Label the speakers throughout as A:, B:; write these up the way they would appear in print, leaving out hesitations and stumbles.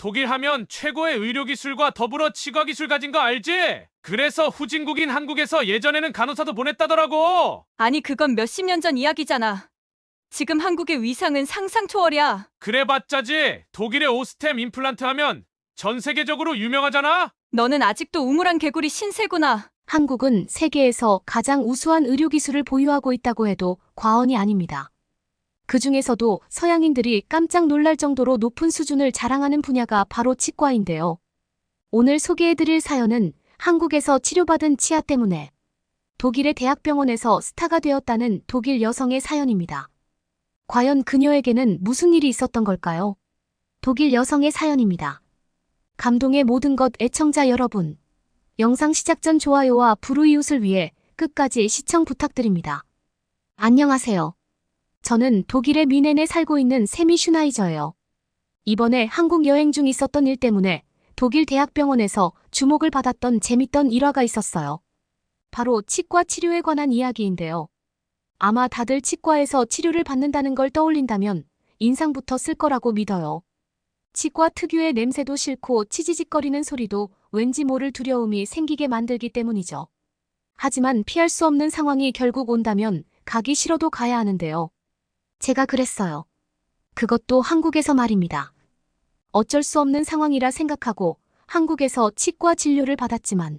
A: 독일 하면 최고의 의료기술과 더불어 치과기술 가진 거 알지? 그래서 후진국인 한국에서 예전에는 간호사도 보냈다더라고.
B: 아니, 그건 몇십 년 전 이야기잖아. 지금 한국의 위상은 상상 초월이야.
A: 그래봤자지. 독일의 오스템 임플란트 하면 전 세계적으로 유명하잖아?
B: 너는 아직도 우물안 개구리 신세구나.
C: 한국은 세계에서 가장 우수한 의료기술을 보유하고 있다고 해도 과언이 아닙니다. 그 중에서도 서양인들이 깜짝 놀랄 정도로 높은 수준을 자랑하는 분야가 바로 치과인데요. 오늘 소개해드릴 사연은 한국에서 치료받은 치아 때문에 독일의 대학병원에서 스타가 되었다는 독일 여성의 사연입니다. 과연 그녀에게는 무슨 일이 있었던 걸까요? 독일 여성의 사연입니다. 감동의 모든 것 애청자 여러분. 영상 시작 전 좋아요와 불우이웃을 위해 끝까지 시청 부탁드립니다. 안녕하세요. 저는 독일의 뮌헨에 살고 있는 세미 슈나이저예요. 이번에 한국 여행 중 있었던 일 때문에 독일 대학병원에서 주목을 받았던 재밌던 일화가 있었어요. 바로 치과 치료에 관한 이야기인데요. 아마 다들 치과에서 치료를 받는다는 걸 떠올린다면 인상부터 쓸 거라고 믿어요. 치과 특유의 냄새도 싫고 치지직거리는 소리도 왠지 모를 두려움이 생기게 만들기 때문이죠. 하지만 피할 수 없는 상황이 결국 온다면 가기 싫어도 가야 하는데요. 제가 그랬어요. 그것도 한국에서 말입니다. 어쩔 수 없는 상황이라 생각하고 한국에서 치과 진료를 받았지만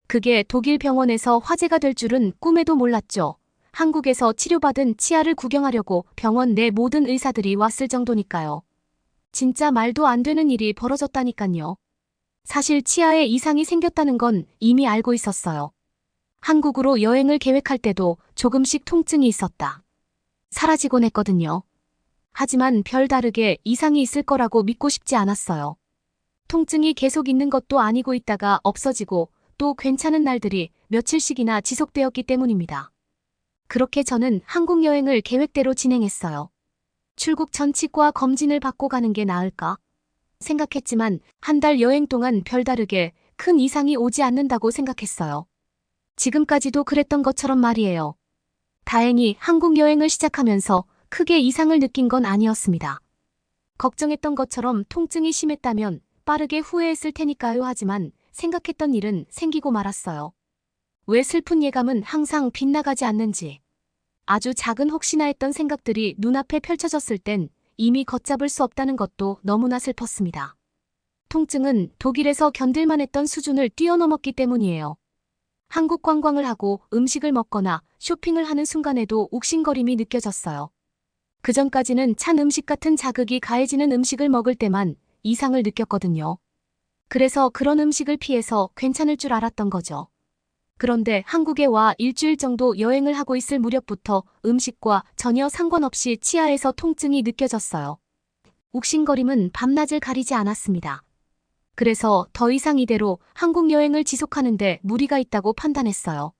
C: 그게 독일 병원에서 화제가 될 줄은 꿈에도 몰랐죠. 한국에서 치료받은 치아를 구경하려고 병원 내 모든 의사들이 왔을 정도니까요. 진짜 말도 안 되는 일이 벌어졌다니깐요. 사실 치아에 이상이 생겼다는 건 이미 알고 있었어요. 한국으로 여행을 계획할 때도 조금씩 통증이 있었다. 사라지곤 했거든요. 하지만 별다르게 이상이 있을 거라고 믿고 싶지 않았어요. 통증이 계속 있는 것도 아니고 있다가 없어지고 또 괜찮은 날들이 며칠씩이나 지속되었기 때문입니다. 그렇게 저는 한국 여행을 계획대로 진행했어요. 출국 전 치과 검진을 받고 가는 게 나을까 생각했지만 한 달 여행 동안 별다르게 큰 이상이 오지 않는다고 생각했어요. 지금까지도 그랬던 것처럼 말이에요. 다행히 한국 여행을 시작하면서 크게 이상을 느낀 건 아니었습니다. 걱정했던 것처럼 통증이 심했다면 빠르게 후회했을 테니까요. 하지만 생각했던 일은 생기고 말았어요. 왜 슬픈 예감은 항상 빗나가지 않는지. 아주 작은 혹시나 했던 생각들이 눈앞에 펼쳐졌을 땐 이미 걷잡을 수 없다는 것도 너무나 슬펐습니다. 통증은 독일에서 견딜만 했던 수준을 뛰어넘었기 때문이에요. 한국 관광을 하고 음식을 먹거나 쇼핑을 하는 순간에도 욱신거림이 느껴졌어요. 그전까지는 찬 음식 같은 자극이 가해지는 음식을 먹을 때만 이상을 느꼈거든요. 그래서 그런 음식을 피해서 괜찮을 줄 알았던 거죠. 그런데 한국에 와 일주일 정도 여행을 하고 있을 무렵부터 음식과 전혀 상관없이 치아에서 통증이 느껴졌어요. 욱신거림은 밤낮을 가리지 않았습니다. 그래서 더 이상 이대로 한국 여행을 지속하는데 무리가 있다고 판단했어요.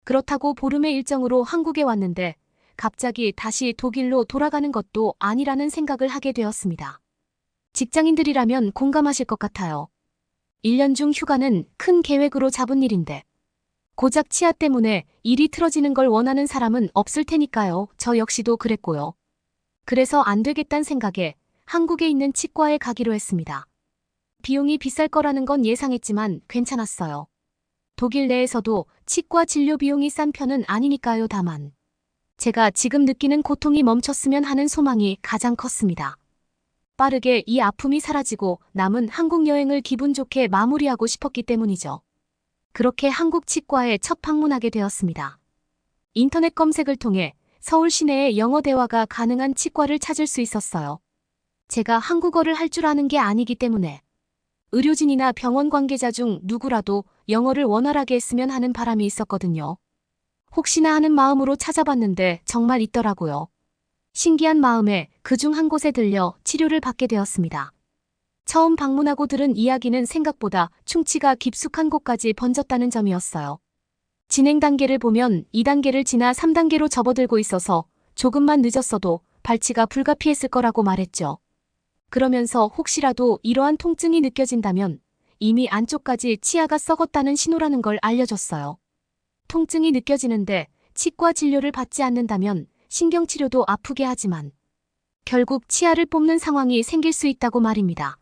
C: 그렇다고 보름의 일정으로 한국에 왔는데 갑자기 다시 독일로 돌아가는 것도 아니라는 생각을 하게 되었습니다. 직장인들이라면 공감하실 것 같아요. 1년 중 휴가는 큰 계획으로 잡은 일인데 고작 치아 때문에 일이 틀어지는 걸 원하는 사람은 없을 테니까요. 저 역시도 그랬고요. 그래서 안 되겠다는 생각에 한국에 있는 치과에 가기로 했습니다. 비용이 비쌀 거라는 건 예상했지만 괜찮았어요. 독일 내에서도 치과 진료 비용이 싼 편은 아니니까요. 다만 제가 지금 느끼는 고통이 멈췄으면 하는 소망이 가장 컸습니다. 빠르게 이 아픔이 사라지고 남은 한국 여행을 기분 좋게 마무리하고 싶었기 때문이죠. 그렇게 한국 치과에 첫 방문하게 되었습니다. 인터넷 검색을 통해 서울 시내에 영어 대화가 가능한 치과를 찾을 수 있었어요. 제가 한국어를 할 줄 아는 게 아니기 때문에 의료진이나 병원 관계자 중 누구라도 영어를 원활하게 했으면 하는 바람이 있었거든요. 혹시나 하는 마음으로 찾아봤는데 정말 있더라고요. 신기한 마음에 그중 한 곳에 들려 치료를 받게 되었습니다. 처음 방문하고 들은 이야기는 생각보다 충치가 깊숙한 곳까지 번졌다는 점이었어요. 진행 단계를 보면 2단계를 지나 3단계로 접어들고 있어서 조금만 늦었어도 발치가 불가피했을 거라고 말했죠. 그러면서 혹시라도 이러한 통증이 느껴진다면 이미 안쪽까지 치아가 썩었다는 신호라는 걸 알려줬어요. 통증이 느껴지는데 치과 진료를 받지 않는다면 신경치료도 아프게 하지만 결국 치아를 뽑는 상황이 생길 수 있다고 말입니다.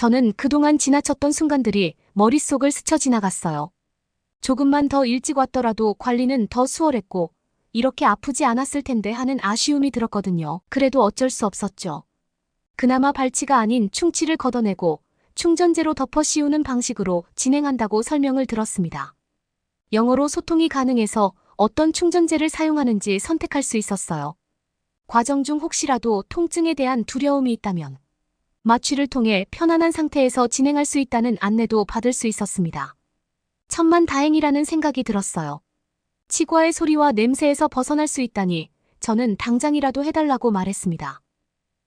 C: 저는 그동안 지나쳤던 순간들이 머릿속을 스쳐 지나갔어요. 조금만 더 일찍 왔더라도 관리는 더 수월했고 이렇게 아프지 않았을 텐데 하는 아쉬움이 들었거든요. 그래도 어쩔 수 없었죠. 그나마 발치가 아닌 충치를 걷어내고 충전재로 덮어 씌우는 방식으로 진행한다고 설명을 들었습니다. 영어로 소통이 가능해서 어떤 충전재를 사용하는지 선택할 수 있었어요. 과정 중 혹시라도 통증에 대한 두려움이 있다면 마취를 통해 편안한 상태에서 진행할 수 있다는 안내도 받을 수 있었습니다. 천만다행이라는 생각이 들었어요. 치과의 소리와 냄새에서 벗어날 수 있다니 저는 당장이라도 해달라고 말했습니다.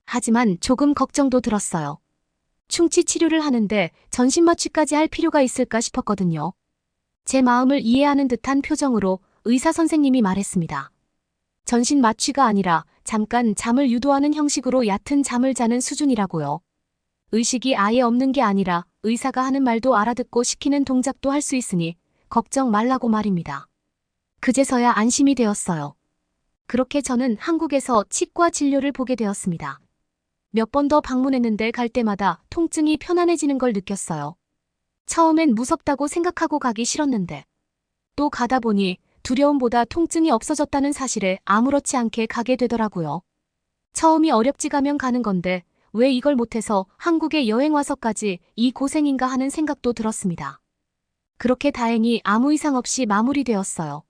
C: 하지만 조금 걱정도 들었어요. 충치 치료를 하는데 전신 마취까지 할 필요가 있을까 싶었거든요. 제 마음을 이해하는 듯한 표정으로 의사 선생님이 말했습니다. 전신 마취가 아니라 잠깐 잠을 유도하는 형식으로 얕은 잠을 자는 수준이라고요. 의식이 아예 없는 게 아니라 의사가 하는 말도 알아듣고 시키는 동작도 할 수 있으니 걱정 말라고 말입니다. 그제서야 안심이 되었어요. 그렇게 저는 한국에서 치과 진료를 보게 되었습니다. 몇 번 더 방문했는데 갈 때마다 통증이 편안해지는 걸 느꼈어요. 처음엔 무섭다고 생각하고 가기 싫었는데 또 가다 보니 두려움보다 통증이 없어졌다는 사실에 아무렇지 않게 가게 되더라고요. 처음이 어렵지가면 가는 건데 왜 이걸 못해서 한국에 여행 와서까지 이 고생인가 하는 생각도 들었습니다. 그렇게 다행히 아무 이상 없이 마무리되었어요.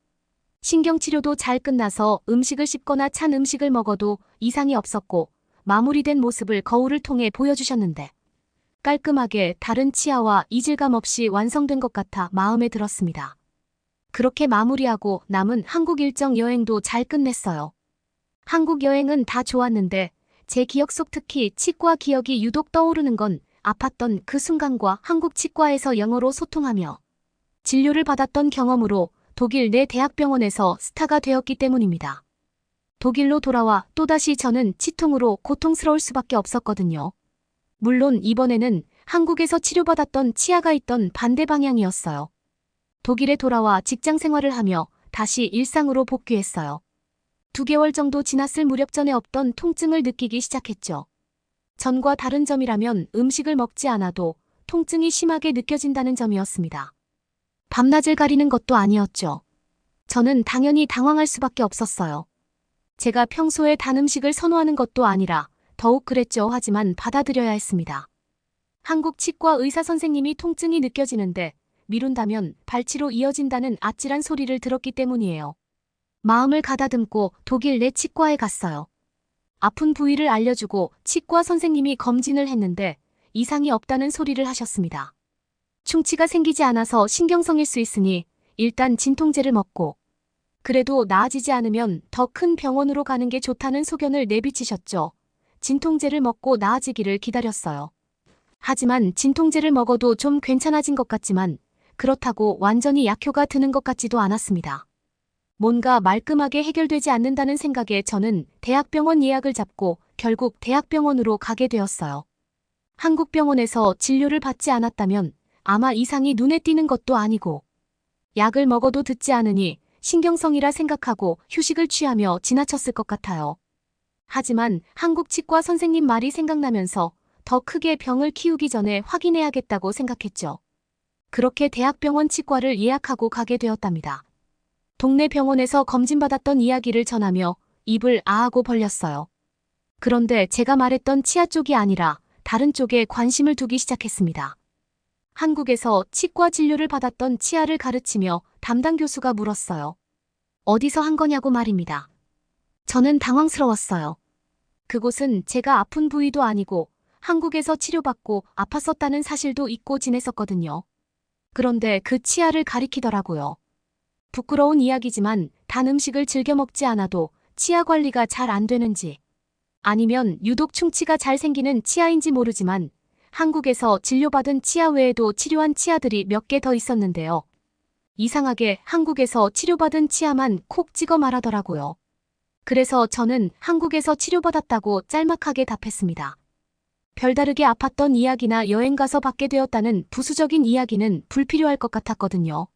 C: 신경치료도 잘 끝나서 음식을 씹거나 찬 음식을 먹어도 이상이 없었고 마무리된 모습을 거울을 통해 보여주셨는데 깔끔하게 다른 치아와 이질감 없이 완성된 것 같아 마음에 들었습니다. 그렇게 마무리하고 남은 한국 일정 여행도 잘 끝냈어요. 한국 여행은 다 좋았는데 제 기억 속 특히 치과 기억이 유독 떠오르는 건 아팠던 그 순간과 한국 치과에서 영어로 소통하며 진료를 받았던 경험으로 독일 내 대학병원에서 스타가 되었기 때문입니다. 독일로 돌아와 또다시 저는 치통으로 고통스러울 수밖에 없었거든요. 물론 이번에는 한국에서 치료받았던 치아가 있던 반대 방향이었어요. 독일에 돌아와 직장 생활을 하며 다시 일상으로 복귀했어요. 2개월 정도 지났을 무렵 전에 없던 통증을 느끼기 시작했죠. 전과 다른 점이라면 음식을 먹지 않아도 통증이 심하게 느껴진다는 점이었습니다. 밤낮을 가리는 것도 아니었죠. 저는 당연히 당황할 수밖에 없었어요. 제가 평소에 단 음식을 선호하는 것도 아니라 더욱 그랬죠. 하지만 받아들여야 했습니다. 한국 치과 의사 선생님이 통증이 느껴지는데 미룬다면 발치로 이어진다는 아찔한 소리를 들었기 때문이에요. 마음을 가다듬고 독일 내 치과에 갔어요. 아픈 부위를 알려주고 치과 선생님이 검진을 했는데 이상이 없다는 소리를 하셨습니다. 충치가 생기지 않아서 신경성일 수 있으니 일단 진통제를 먹고 그래도 나아지지 않으면 더 큰 병원으로 가는 게 좋다는 소견을 내비치셨죠. 진통제를 먹고 나아지기를 기다렸어요. 하지만 진통제를 먹어도 좀 괜찮아진 것 같지만 그렇다고 완전히 약효가 드는 것 같지도 않았습니다. 뭔가 말끔하게 해결되지 않는다는 생각에 저는 대학병원 예약을 잡고 결국 대학병원으로 가게 되었어요. 한국 병원에서 진료를 받지 않았다면 아마 이상이 눈에 띄는 것도 아니고 약을 먹어도 듣지 않으니 신경성이라 생각하고 휴식을 취하며 지나쳤을 것 같아요. 하지만 한국 치과 선생님 말이 생각나면서 더 크게 병을 키우기 전에 확인해야겠다고 생각했죠. 그렇게 대학병원 치과를 예약하고 가게 되었답니다. 동네 병원에서 검진받았던 이야기를 전하며 입을 아하고 벌렸어요. 그런데 제가 말했던 치아 쪽이 아니라 다른 쪽에 관심을 두기 시작했습니다. 한국에서 치과 진료를 받았던 치아를 가르치며 담당 교수가 물었어요. 어디서 한 거냐고 말입니다. 저는 당황스러웠어요. 그곳은 제가 아픈 부위도 아니고 한국에서 치료받고 아팠었다는 사실도 잊고 지냈었거든요. 그런데 그 치아를 가리키더라고요. 부끄러운 이야기지만 단 음식을 즐겨 먹지 않아도 치아 관리가 잘 안 되는지 아니면 유독 충치가 잘 생기는 치아인지 모르지만 한국에서 진료받은 치아 외에도 치료한 치아들이 몇 개 더 있었는데요. 이상하게 한국에서 치료받은 치아만 콕 찍어 말하더라고요. 그래서 저는 한국에서 치료받았다고 짤막하게 답했습니다. 별다르게 아팠던 이야기나 여행 가서 받게 되었다는 부수적인 이야기는 불필요할 것 같았거든요.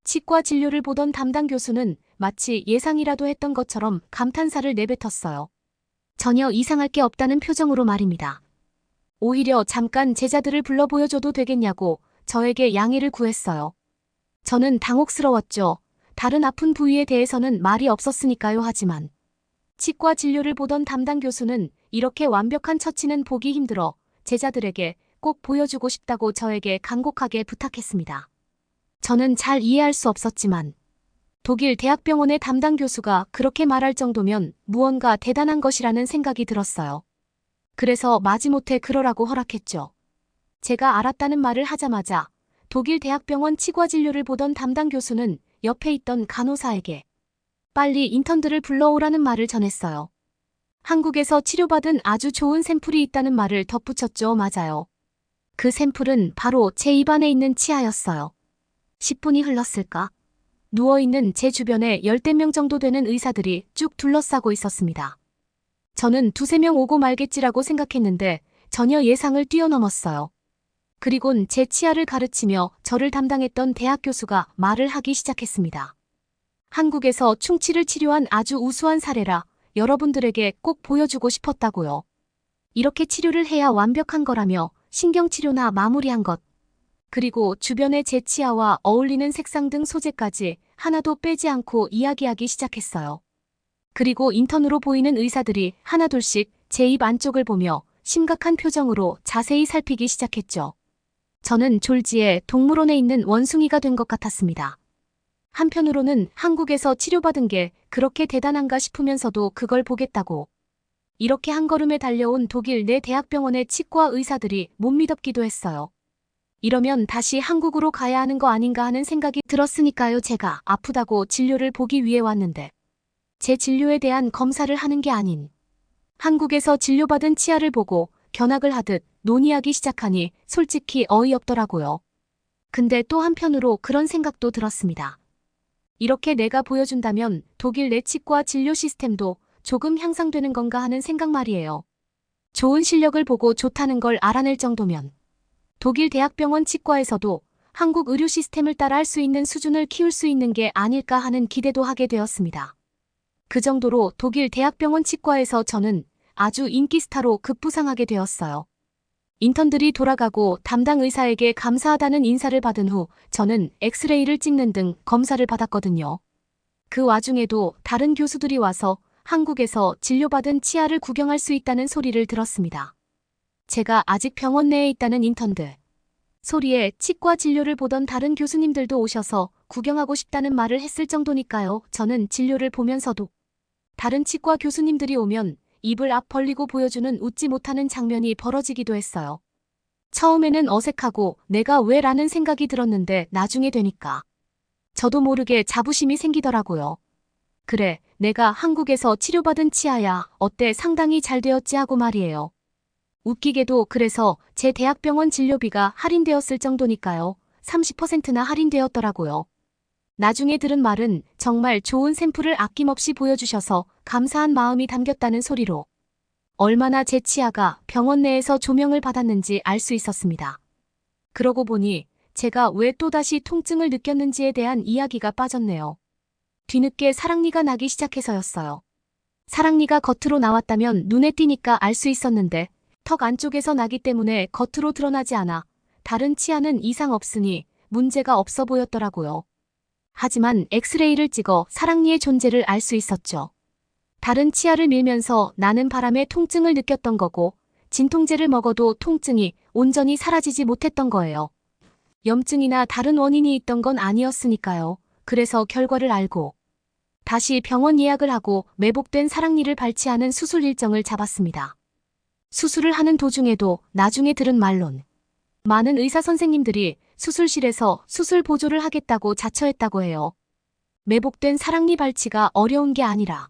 C: 치과 진료를 보던 담당 교수는 마치 예상이라도 했던 것처럼 감탄사를 내뱉었어요. 전혀 이상할 게 없다는 표정으로 말입니다. 오히려 잠깐 제자들을 불러 보여줘도 되겠냐고 저에게 양해를 구했어요. 저는 당혹스러웠죠. 다른 아픈 부위에 대해서는 말이 없었으니까요. 하지만 치과 진료를 보던 담당 교수는 이렇게 완벽한 처치는 보기 힘들어 제자들에게 꼭 보여주고 싶다고 저에게 간곡하게 부탁했습니다. 저는 잘 이해할 수 없었지만 독일 대학병원의 담당 교수가 그렇게 말할 정도면 무언가 대단한 것이라는 생각이 들었어요. 그래서 마지못해 그러라고 허락했죠. 제가 알았다는 말을 하자마자 독일 대학병원 치과 진료를 보던 담당 교수는 옆에 있던 간호사에게 빨리 인턴들을 불러오라는 말을 전했어요. 한국에서 치료받은 아주 좋은 샘플이 있다는 말을 덧붙였죠. 맞아요. 그 샘플은 바로 제 입안에 있는 치아였어요. 10분이 흘렀을까? 누워있는 제 주변에 10명 정도 되는 의사들이 쭉 둘러싸고 있었습니다. 저는 두세 명 오고 말겠지라고 생각했는데 전혀 예상을 뛰어넘었어요. 그리곤 제 치아를 가르치며 저를 담당했던 대학 교수가 말을 하기 시작했습니다. 한국에서 충치를 치료한 아주 우수한 사례라 여러분들에게 꼭 보여주고 싶었다고요. 이렇게 치료를 해야 완벽한 거라며 신경치료나 마무리한 것, 그리고 주변의 제 치아와 어울리는 색상 등 소재까지 하나도 빼지 않고 이야기하기 시작했어요. 그리고 인턴으로 보이는 의사들이 하나둘씩 제 입 안쪽을 보며 심각한 표정으로 자세히 살피기 시작했죠. 저는 졸지에 동물원에 있는 원숭이가 된 것 같았습니다. 한편으로는 한국에서 치료받은 게 그렇게 대단한가 싶으면서도 그걸 보겠다고 이렇게 한 걸음에 달려온 독일 내 대학병원의 치과 의사들이 못 믿었기도 했어요. 이러면 다시 한국으로 가야 하는 거 아닌가 하는 생각이 들었으니까요. 제가 아프다고 진료를 보기 위해 왔는데 제 진료에 대한 검사를 하는 게 아닌 한국에서 진료받은 치아를 보고 견학을 하듯 논의하기 시작하니 솔직히 어이없더라고요. 근데 또 한편으로 그런 생각도 들었습니다. 이렇게 내가 보여준다면 독일 내 치과 진료 시스템도 조금 향상되는 건가 하는 생각 말이에요. 좋은 실력을 보고 좋다는 걸 알아낼 정도면 독일 대학병원 치과에서도 한국 의료 시스템을 따라 할 수 있는 수준을 키울 수 있는 게 아닐까 하는 기대도 하게 되었습니다. 그 정도로 독일 대학병원 치과에서 저는 아주 인기 스타로 급부상하게 되었어요. 인턴들이 돌아가고 담당 의사에게 감사하다는 인사를 받은 후 저는 엑스레이를 찍는 등 검사를 받았거든요. 그 와중에도 다른 교수들이 와서 한국에서 진료받은 치아를 구경할 수 있다는 소리를 들었습니다. 제가 아직 병원 내에 있다는 인턴들 소리에 치과 진료를 보던 다른 교수님들도 오셔서 구경하고 싶다는 말을 했을 정도니까요. 저는 진료를 보면서도 다른 치과 교수님들이 오면 입을 앞 벌리고 보여주는 웃지 못하는 장면이 벌어지기도 했어요. 처음에는 어색하고 내가 왜 라는 생각이 들었는데 나중에 되니까 저도 모르게 자부심이 생기더라고요. 그래, 내가 한국에서 치료받은 치아야 어때 상당히 잘 되었지 하고 말이에요. 웃기게도 그래서 제 대학병원 진료비가 할인되었을 정도니까요. 30%나 할인되었더라고요. 나중에 들은 말은 정말 좋은 샘플을 아낌없이 보여주셔서 감사한 마음이 담겼다는 소리로 얼마나 제 치아가 병원 내에서 조명을 받았는지 알 수 있었습니다. 그러고 보니 제가 왜 또다시 통증을 느꼈는지에 대한 이야기가 빠졌네요. 뒤늦게 사랑니가 나기 시작해서였어요. 사랑니가 겉으로 나왔다면 눈에 띄니까 알 수 있었는데 턱 안쪽에서 나기 때문에 겉으로 드러나지 않아 다른 치아는 이상 없으니 문제가 없어 보였더라고요. 하지만 엑스레이를 찍어 사랑니의 존재를 알 수 있었죠. 다른 치아를 밀면서 나는 바람에 통증을 느꼈던 거고 진통제를 먹어도 통증이 온전히 사라지지 못했던 거예요. 염증이나 다른 원인이 있던 건 아니었으니까요. 그래서 결과를 알고 다시 병원 예약을 하고 매복된 사랑니를 발치하는 수술 일정을 잡았습니다. 수술을 하는 도중에도 나중에 들은 말론 많은 의사 선생님들이 수술실에서 수술 보조를 하겠다고 자처했다고 해요. 매복된 사랑니 발치가 어려운 게 아니라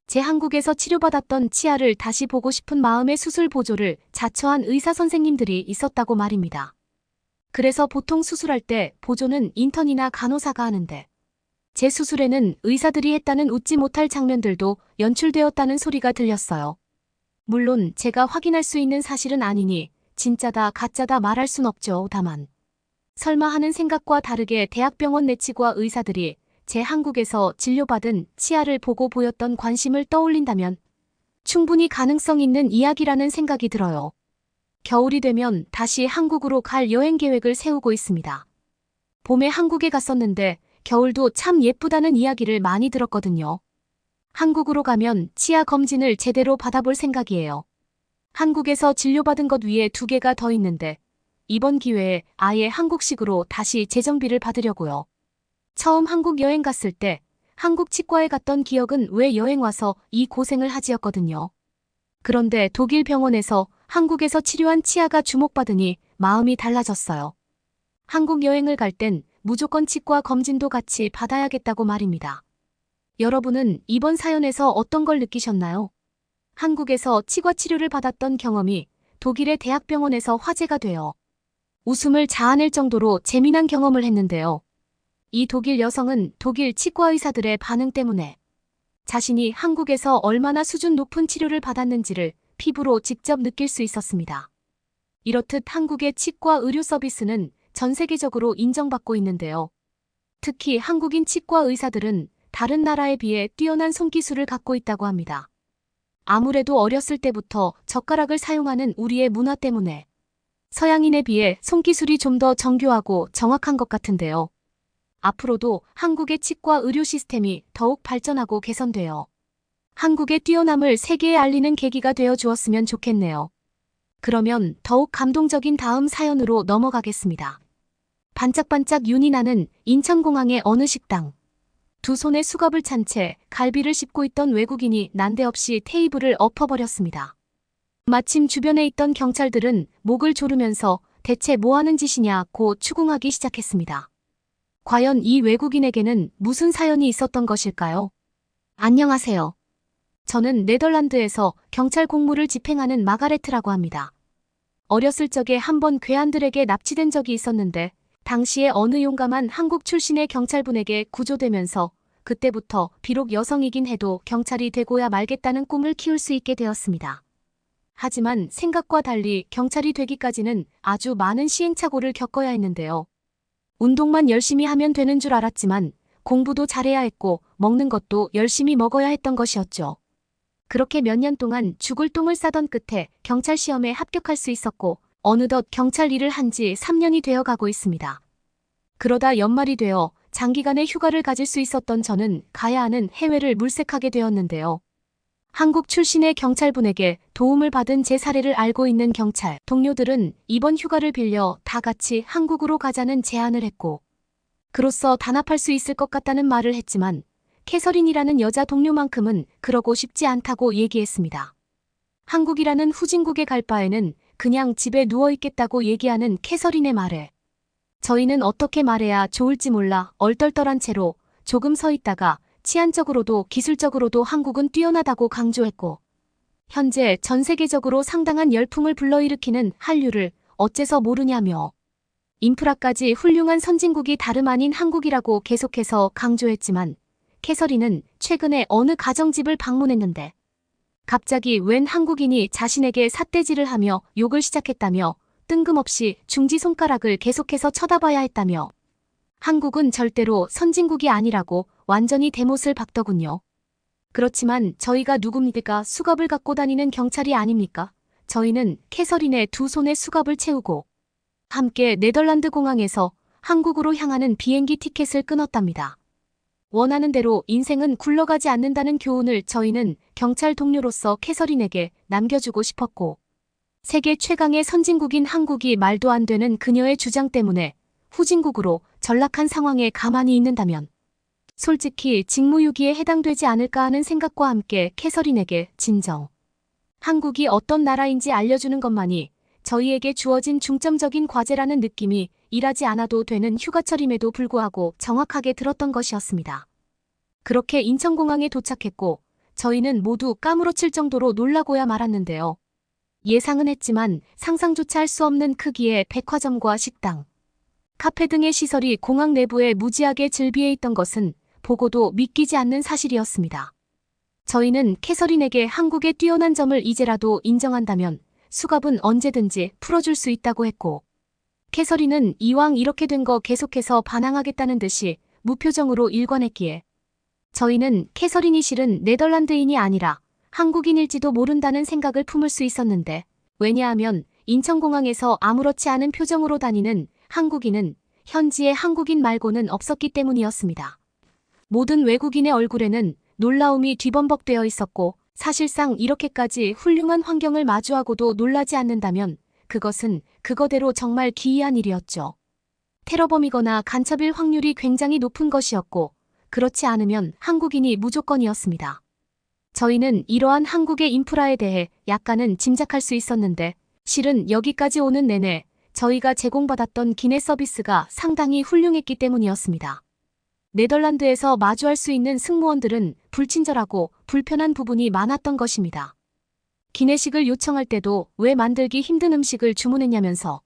C: 제 한국에서 치료받았던 치아를 다시 보고 싶은 마음의 수술 보조를 자처한 의사 선생님들이 있었다고 말입니다. 그래서 보통 수술할 때 보조는 인턴이나 간호사가 하는데 제 수술에는 의사들이 했다는 웃지 못할 장면들도 연출되었다는 소리가 들렸어요. 물론 제가 확인할 수 있는 사실은 아니니 진짜다 가짜다 말할 순 없죠. 다만 설마 하는 생각과 다르게 대학병원 내치과 의사들이 제 한국에서 진료받은 치아를 보고 보였던 관심을 떠올린다면 충분히 가능성 있는 이야기라는 생각이 들어요. 겨울이 되면 다시 한국으로 갈 여행 계획을 세우고 있습니다. 봄에 한국에 갔었는데 겨울도 참 예쁘다는 이야기를 많이 들었거든요. 한국으로 가면 치아 검진을 제대로 받아볼 생각이에요. 한국에서 진료받은 것 위에 2개가 더 있는데 이번 기회에 아예 한국식으로 다시 재정비를 받으려고요. 처음 한국 여행 갔을 때 한국 치과에 갔던 기억은 왜 여행 와서 이 고생을 하지였거든요. 그런데 독일 병원에서 한국에서 치료한 치아가 주목받으니 마음이 달라졌어요. 한국 여행을 갈 땐 무조건 치과 검진도 같이 받아야겠다고 말입니다. 여러분은 이번 사연에서 어떤 걸 느끼셨나요? 한국에서 치과 치료를 받았던 경험이 독일의 대학병원에서 화제가 되어 웃음을 자아낼 정도로 재미난 경험을 했는데요. 이 독일 여성은 독일 치과 의사들의 반응 때문에 자신이 한국에서 얼마나 수준 높은 치료를 받았는지를 피부로 직접 느낄 수 있었습니다. 이렇듯 한국의 치과 의료 서비스는 전 세계적으로 인정받고 있는데요. 특히 한국인 치과 의사들은 다른 나라에 비해 뛰어난 손기술을 갖고 있다고 합니다. 아무래도 어렸을 때부터 젓가락을 사용하는 우리의 문화 때문에 서양인에 비해 손기술이 좀 더 정교하고 정확한 것 같은데요. 앞으로도 한국의 치과 의료 시스템이 더욱 발전하고 개선되어 한국의 뛰어남을 세계에 알리는 계기가 되어 주었으면 좋겠네요. 그러면 더욱 감동적인 다음 사연으로 넘어가겠습니다. 반짝반짝 윤이 나는 인천공항의 어느 식당. 2손에 수갑을 찬 채 갈비를 씹고 있던 외국인이 난데없이 테이블을 엎어버렸습니다. 마침 주변에 있던 경찰들은 목을 조르면서 대체 뭐하는 짓이냐고 추궁하기 시작했습니다. 과연 이 외국인에게는 무슨 사연이 있었던 것일까요? 안녕하세요. 저는 네덜란드에서 경찰 공무를 집행하는 마가레트라고 합니다. 어렸을 적에 한번 괴한들에게 납치된 적이 있었는데 당시에 어느 용감한 한국 출신의 경찰분에게 구조되면서 그때부터 비록 여성이긴 해도 경찰이 되고야 말겠다는 꿈을 키울 수 있게 되었습니다. 하지만 생각과 달리 경찰이 되기까지는 아주 많은 시행착오를 겪어야 했는데요. 운동만 열심히 하면 되는 줄 알았지만 공부도 잘해야 했고 먹는 것도 열심히 먹어야 했던 것이었죠. 그렇게 몇 년 동안 죽을 똥을 싸던 끝에 경찰 시험에 합격할 수 있었고 어느덧 경찰 일을 한 지 3년이 되어 가고 있습니다. 그러다 연말이 되어 장기간의 휴가를 가질 수 있었던 저는 가야 하는 해외를 물색하게 되었는데요. 한국 출신의 경찰분에게 도움을 받은 제 사례를 알고 있는 경찰 동료들은 이번 휴가를 빌려 다 같이 한국으로 가자는 제안을 했고 그로써 단합할 수 있을 것 같다는 말을 했지만 캐서린이라는 여자 동료만큼은 그러고 싶지 않다고 얘기했습니다. 한국이라는 후진국에 갈 바에는 그냥 집에 누워있겠다고 얘기하는 캐서린의 말에 저희는 어떻게 말해야 좋을지 몰라 얼떨떨한 채로 조금 서 있다가 치안적으로도 기술적으로도 한국은 뛰어나다고 강조했고 현재 전 세계적으로 상당한 열풍을 불러일으키는 한류를 어째서 모르냐며 인프라까지 훌륭한 선진국이 다름 아닌 한국이라고 계속해서 강조했지만 캐서린은 최근에 어느 가정집을 방문했는데 갑자기 웬 한국인이 자신에게 삿대질을 하며 욕을 시작했다며 뜬금없이 중지손가락을 계속해서 쳐다봐야 했다며 한국은 절대로 선진국이 아니라고 완전히 대못을 박더군요. 그렇지만 저희가 누굽니까? 수갑을 갖고 다니는 경찰이 아닙니까? 저희는 캐서린의 2손에 수갑을 채우고 함께 네덜란드 공항에서 한국으로 향하는 비행기 티켓을 끊었답니다. 원하는 대로 인생은 굴러가지 않는다는 교훈을 저희는 경찰 동료로서 캐서린에게 남겨주고 싶었고 세계 최강의 선진국인 한국이 말도 안 되는 그녀의 주장 때문에 후진국으로 전락한 상황에 가만히 있는다면 솔직히 직무유기에 해당되지 않을까 하는 생각과 함께 캐서린에게 진정. 한국이 어떤 나라인지 알려주는 것만이 저희에게 주어진 중점적인 과제라는 느낌이 일하지 않아도 되는 휴가철임에도 불구하고 정확하게 들었던 것이었습니다. 그렇게 인천공항에 도착했고 저희는 모두 까무러칠 정도로 놀라고야 말았는데요. 예상은 했지만 상상조차 할 수 없는 크기의 백화점과 식당, 카페 등의 시설이 공항 내부에 무지하게 즐비해 있던 것은 보고도 믿기지 않는 사실이었습니다. 저희는 캐서린에게 한국의 뛰어난 점을 이제라도 인정한다면 수갑은 언제든지 풀어줄 수 있다고 했고 캐서린은 이왕 이렇게 된 거 계속해서 반항하겠다는 듯이 무표정으로 일관했기에 저희는 캐서린이 실은 네덜란드인이 아니라 한국인일지도 모른다는 생각을 품을 수 있었는데 왜냐하면 인천공항에서 아무렇지 않은 표정으로 다니는 한국인은 현지의 한국인 말고는 없었기 때문이었습니다. 모든 외국인의 얼굴에는 놀라움이 뒤범벅되어 있었고 사실상 이렇게까지 훌륭한 환경을 마주하고도 놀라지 않는다면 그것은 그거대로 정말 기이한 일이었죠. 테러범이거나 간첩일 확률이 굉장히 높은 것이었고 그렇지 않으면 한국인이 무조건이었습니다. 저희는 이러한 한국의 인프라에 대해 약간은 짐작할 수 있었는데 실은 여기까지 오는 내내 저희가 제공받았던 기내 서비스가 상당히 훌륭했기 때문이었습니다. 네덜란드에서 마주할 수 있는 승무원들은 불친절하고 불편한 부분이 많았던 것입니다. 기내식을 요청할 때도 왜 만들기 힘든 음식을 주문했냐면서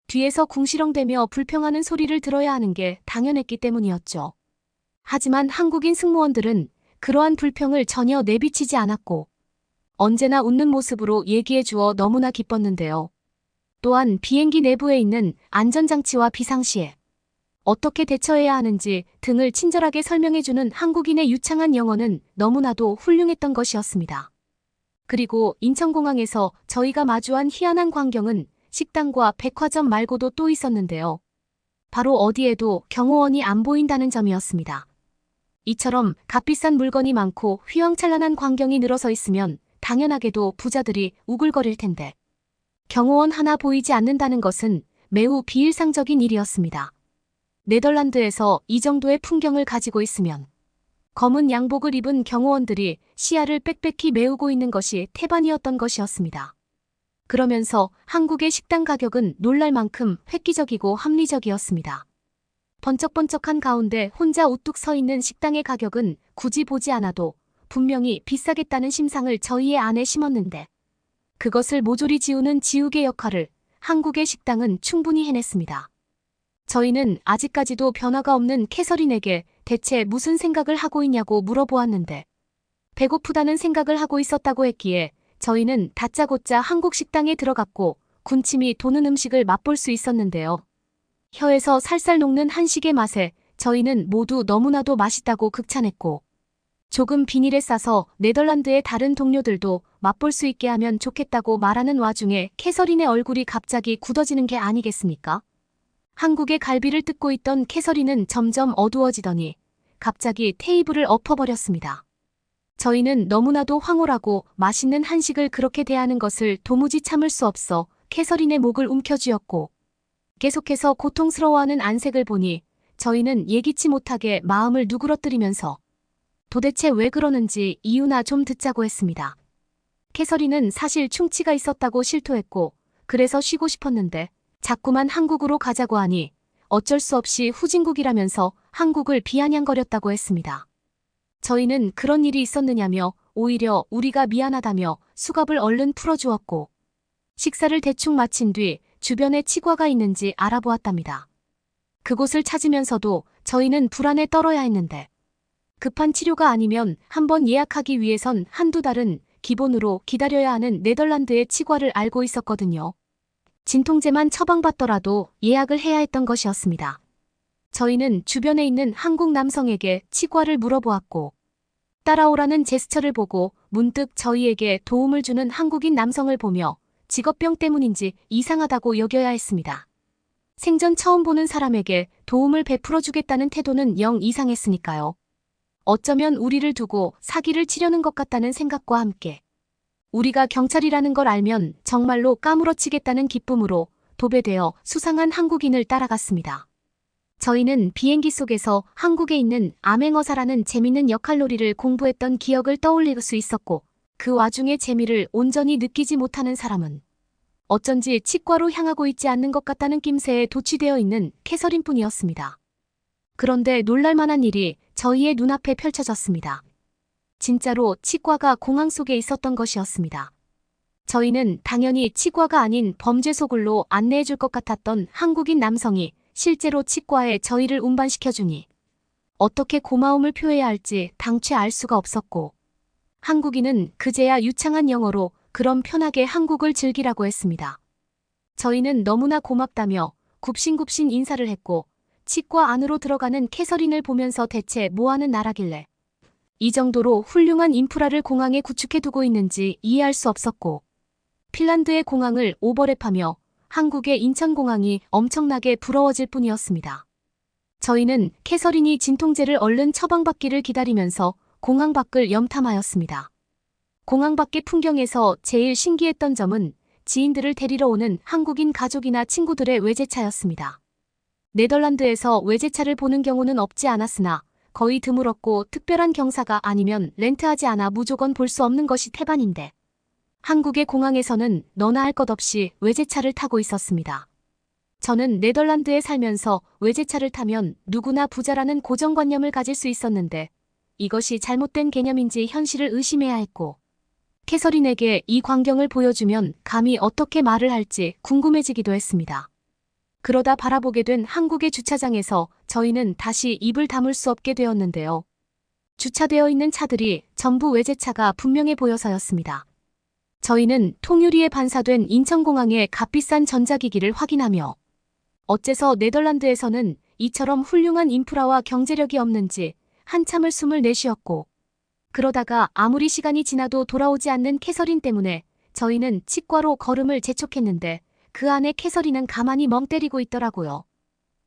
C: 뒤에서 궁시렁대며 불평하는 소리를 들어야 하는 게 당연했기 때문이었죠. 하지만 한국인 승무원들은 그러한 불평을 전혀 내비치지 않았고 언제나 웃는 모습으로 얘기해 주어 너무나 기뻤는데요. 또한 비행기 내부에 있는 안전장치와 비상시에 어떻게 대처해야 하는지 등을 친절하게 설명해주는 한국인의 유창한 영어는 너무나도 훌륭했던 것이었습니다. 그리고 인천공항에서 저희가 마주한 희한한 광경은 식당과 백화점 말고도 또 있었는데요. 바로 어디에도 경호원이 안 보인다는 점이었습니다. 이처럼 값비싼 물건이 많고 휘황찬란한 광경이 늘어서 있으면 당연하게도 부자들이 우글거릴 텐데 경호원 하나 보이지 않는다는 것은 매우 비일상적인 일이었습니다. 네덜란드에서 이 정도의 풍경을 가지고 있으면 검은 양복을 입은 경호원들이 시야를 빽빽히 메우고 있는 것이 태반이었던 것이었습니다. 그러면서 한국의 식당 가격은 놀랄 만큼 획기적이고 합리적이었습니다. 번쩍번쩍한 가운데 혼자 우뚝 서 있는 식당의 가격은 굳이 보지 않아도 분명히 비싸겠다는 심상을 저희의 안에 심었는데 그것을 모조리 지우는 지우개 역할을 한국의 식당은 충분히 해냈습니다. 저희는 아직까지도 변화가 없는 캐서린에게 대체 무슨 생각을 하고 있냐고 물어보았는데 배고프다는 생각을 하고 있었다고 했기에 저희는 다짜고짜 한국 식당에 들어갔고 군침이 도는 음식을 맛볼 수 있었는데요. 혀에서 살살 녹는 한식의 맛에 저희는 모두 너무나도 맛있다고 극찬했고 조금 비닐에 싸서 네덜란드의 다른 동료들도 맛볼 수 있게 하면 좋겠다고 말하는 와중에 캐서린의 얼굴이 갑자기 굳어지는 게 아니겠습니까? 한국의 갈비를 뜯고 있던 캐서린은 점점 어두워지더니 갑자기 테이블을 엎어버렸습니다. 저희는 너무나도 황홀하고 맛있는 한식을 그렇게 대하는 것을 도무지 참을 수 없어 캐서린의 목을 움켜쥐었고 계속해서 고통스러워하는 안색을 보니 저희는 예기치 못하게 마음을 누그러뜨리면서 도대체 왜 그러는지 이유나 좀 듣자고 했습니다. 캐서린은 사실 충치가 있었다고 실토했고 그래서 쉬고 싶었는데 자꾸만 한국으로 가자고 하니 어쩔 수 없이 후진국이라면서 한국을 비아냥거렸다고 했습니다. 저희는 그런 일이 있었느냐며 오히려 우리가 미안하다며 수갑을 얼른 풀어주었고 식사를 대충 마친 뒤 주변에 치과가 있는지 알아보았답니다. 그곳을 찾으면서도 저희는 불안에 떨어야 했는데 급한 치료가 아니면 한번 예약하기 위해선 한두 달은 기본으로 기다려야 하는 네덜란드의 치과를 알고 있었거든요. 진통제만 처방받더라도 예약을 해야 했던 것이었습니다. 저희는 주변에 있는 한국 남성에게 치과를 물어보았고 따라오라는 제스처를 보고 문득 저희에게 도움을 주는 한국인 남성을 보며 직업병 때문인지 이상하다고 여겨야 했습니다. 생전 처음 보는 사람에게 도움을 베풀어 주겠다는 태도는 영 이상했으니까요. 어쩌면 우리를 두고 사기를 치려는 것 같다는 생각과 함께 우리가 경찰이라는 걸 알면 정말로 까무러치겠다는 기쁨으로 도배되어 수상한 한국인을 따라갔습니다. 저희는 비행기 속에서 한국에 있는 암행어사라는 재밌는 역할놀이를 공부했던 기억을 떠올릴 수 있었고 그 와중에 재미를 온전히 느끼지 못하는 사람은 어쩐지 치과로 향하고 있지 않는 것 같다는 낌새에 도취되어 있는 캐서린뿐이었습니다. 그런데 놀랄만한 일이 저희의 눈앞에 펼쳐졌습니다. 진짜로 치과가 공항 속에 있었던 것이었습니다. 저희는 당연히 치과가 아닌 범죄소굴로 안내해 줄 것 같았던 한국인 남성이 실제로 치과에 저희를 운반시켜주니 어떻게 고마움을 표해야 할지 당최 알 수가 없었고 한국인은 그제야 유창한 영어로 그럼 편하게 한국을 즐기라고 했습니다. 저희는 너무나 고맙다며 굽신굽신 인사를 했고 치과 안으로 들어가는 캐서린을 보면서 대체 뭐하는 나라길래 이 정도로 훌륭한 인프라를 공항에 구축해두고 있는지 이해할 수 없었고 핀란드의 공항을 오버랩하며 한국의 인천공항이 엄청나게 부러워질 뿐이었습니다. 저희는 캐서린이 진통제를 얼른 처방받기를 기다리면서 공항 밖을 염탐하였습니다. 공항 밖의 풍경에서 제일 신기했던 점은 지인들을 데리러 오는 한국인 가족이나 친구들의 외제차였습니다. 네덜란드에서 외제차를 보는 경우는 없지 않았으나 거의 드물었고 특별한 경사가 아니면 렌트하지 않아 무조건 볼 수 없는 것이 태반인데 한국의 공항에서는 너나 할 것 없이 외제차를 타고 있었습니다. 저는 네덜란드에 살면서 외제차를 타면 누구나 부자라는 고정관념을 가질 수 있었는데 이것이 잘못된 개념인지 현실을 의심해야 했고 캐서린에게 이 광경을 보여주면 감히 어떻게 말을 할지 궁금해지기도 했습니다. 그러다 바라보게 된 한국의 주차장에서 저희는 다시 입을 다물 수 없게 되었는데요. 주차되어 있는 차들이 전부 외제차가 분명해 보여서였습니다. 저희는 통유리에 반사된 인천공항의 값비싼 전자기기를 확인하며 어째서 네덜란드에서는 이처럼 훌륭한 인프라와 경제력이 없는지 한참을 숨을 내쉬었고 그러다가 아무리 시간이 지나도 돌아오지 않는 캐서린 때문에 저희는 치과로 걸음을 재촉했는데 그 안에 캐서린은 가만히 멍 때리고 있더라고요.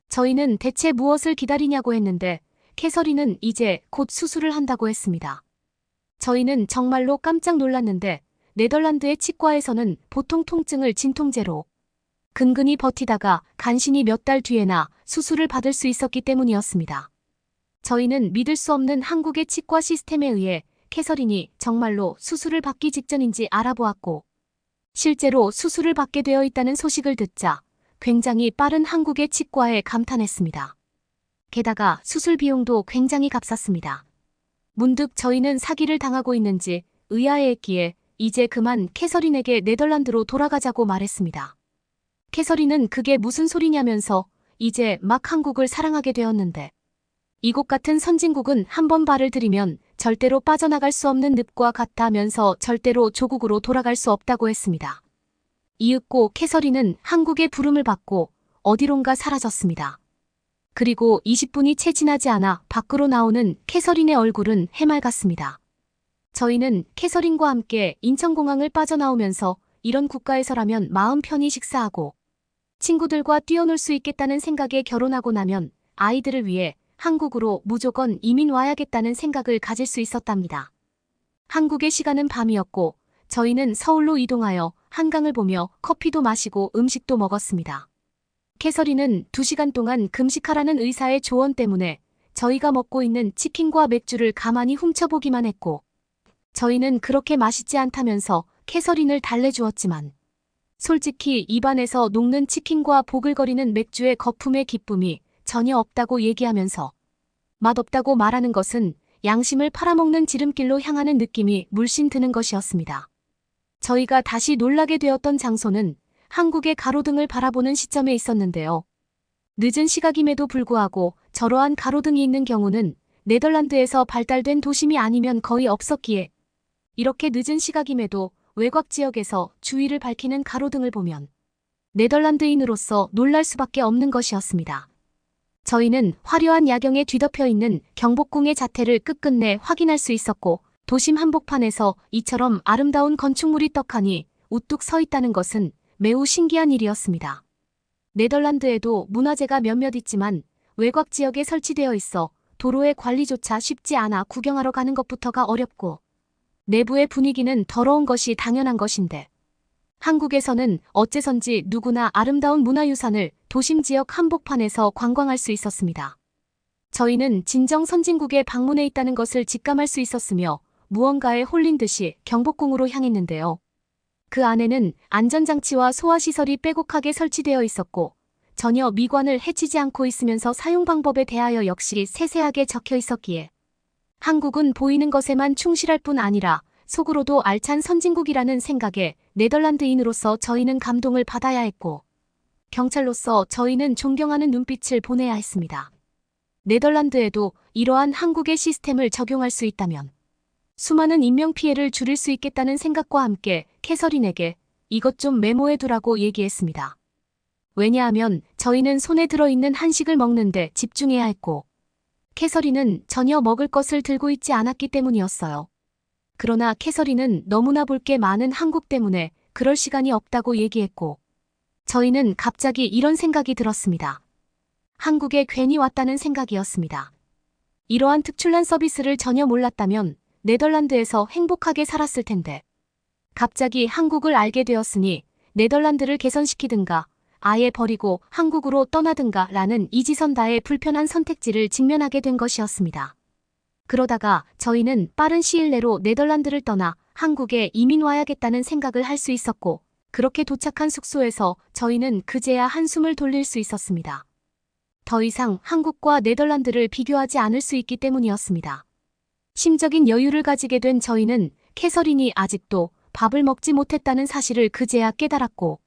C: 저희는 대체 무엇을 기다리냐고 했는데 캐서린은 이제 곧 수술을 한다고 했습니다. 저희는 정말로 깜짝 놀랐는데 네덜란드의 치과에서는 보통 통증을 진통제로 근근히 버티다가 간신히 몇 달 뒤에나 수술을 받을 수 있었기 때문이었습니다. 저희는 믿을 수 없는 한국의 치과 시스템에 의해 캐서린이 정말로 수술을 받기 직전인지 알아보았고 실제로 수술을 받게 되어 있다는 소식을 듣자 굉장히 빠른 한국의 치과에 감탄했습니다. 게다가 수술 비용도 굉장히 값쌌습니다. 문득 저희는 사기를 당하고 있는지 의아해했기에 이제 그만 캐서린에게 네덜란드로 돌아가자고 말했습니다. 캐서린은 그게 무슨 소리냐면서 이제 막 한국을 사랑하게 되었는데 이곳 같은 선진국은 한 번 발을 들이면 절대로 빠져나갈 수 없는 늪과 같다면서 절대로 조국으로 돌아갈 수 없다고 했습니다. 이윽고 캐서린은 한국의 부름을 받고 어디론가 사라졌습니다. 그리고 20분이 채 지나지 않아 밖으로 나오는 캐서린의 얼굴은 해맑았습니다. 저희는 캐서린과 함께 인천공항을 빠져나오면서 이런 국가에서라면 마음 편히 식사하고 친구들과 뛰어놀 수 있겠다는 생각에 결혼하고 나면 아이들을 위해 한국으로 무조건 이민 와야겠다는 생각을 가질 수 있었답니다. 한국의 시간은 밤이었고 저희는 서울로 이동하여 한강을 보며 커피도 마시고 음식도 먹었습니다. 캐서린은 2시간 동안 금식하라는 의사의 조언 때문에 저희가 먹고 있는 치킨과 맥주를 가만히 훔쳐보기만 했고 저희는 그렇게 맛있지 않다면서 캐서린을 달래주었지만 솔직히 입안에서 녹는 치킨과 보글거리는 맥주의 거품의 기쁨이 전혀 없다고 얘기하면서 맛없다고 말하는 것은 양심을 팔아먹는 지름길로 향하는 느낌이 물씬 드는 것이었습니다. 저희가 다시 놀라게 되었던 장소는 한국의 가로등을 바라보는 시점에 있었는데요. 늦은 시각임에도 불구하고 저러한 가로등이 있는 경우는 네덜란드에서 발달된 도심이 아니면 거의 없었기에 이렇게 늦은 시각임에도 외곽 지역에서 주위를 밝히는 가로등을 보면 네덜란드인으로서 놀랄 수밖에 없는 것이었습니다. 저희는 화려한 야경에 뒤덮여 있는 경복궁의 자태를 끝끝내 확인할 수 있었고 도심 한복판에서 이처럼 아름다운 건축물이 떡하니 우뚝 서 있다는 것은 매우 신기한 일이었습니다. 네덜란드에도 문화재가 몇몇 있지만 외곽 지역에 설치되어 있어 도로의 관리조차 쉽지 않아 구경하러 가는 것부터가 어렵고 내부의 분위기는 더러운 것이 당연한 것인데 한국에서는 어째선지 누구나 아름다운 문화유산을 도심 지역 한복판에서 관광할 수 있었습니다. 저희는 진정 선진국에 방문해 있다는 것을 직감할 수 있었으며 무언가에 홀린 듯이 경복궁으로 향했는데요. 그 안에는 안전장치와 소화시설이 빼곡하게 설치되어 있었고 전혀 미관을 해치지 않고 있으면서 사용 방법에 대하여 역시 세세하게 적혀 있었기에 한국은 보이는 것에만 충실할 뿐 아니라 속으로도 알찬 선진국이라는 생각에 네덜란드인으로서 저희는 감동을 받아야 했고 경찰로서 저희는 존경하는 눈빛을 보내야 했습니다. 네덜란드에도 이러한 한국의 시스템을 적용할 수 있다면 수많은 인명피해를 줄일 수 있겠다는 생각과 함께 캐서린에게 이것 좀 메모해두라고 얘기했습니다. 왜냐하면 저희는 손에 들어있는 한식을 먹는데 집중해야 했고 캐서린은 전혀 먹을 것을 들고 있지 않았기 때문이었어요. 그러나 캐서린은 너무나 볼 게 많은 한국 때문에 그럴 시간이 없다고 얘기했고, 저희는 갑자기 이런 생각이 들었습니다. 한국에 괜히 왔다는 생각이었습니다. 이러한 특출난 서비스를 전혀 몰랐다면 네덜란드에서 행복하게 살았을 텐데, 갑자기 한국을 알게 되었으니 네덜란드를 개선시키든가 아예 버리고 한국으로 떠나든가 라는 이지선다의 불편한 선택지를 직면하게 된 것이었습니다. 그러다가 저희는 빠른 시일 내로 네덜란드를 떠나 한국에 이민 와야겠다는 생각을 할 수 있었고, 그렇게 도착한 숙소에서 저희는 그제야 한숨을 돌릴 수 있었습니다. 더 이상 한국과 네덜란드를 비교하지 않을 수 있기 때문이었습니다. 심적인 여유를 가지게 된 저희는 캐서린이 아직도 밥을 먹지 못했다는 사실을 그제야 깨달았고,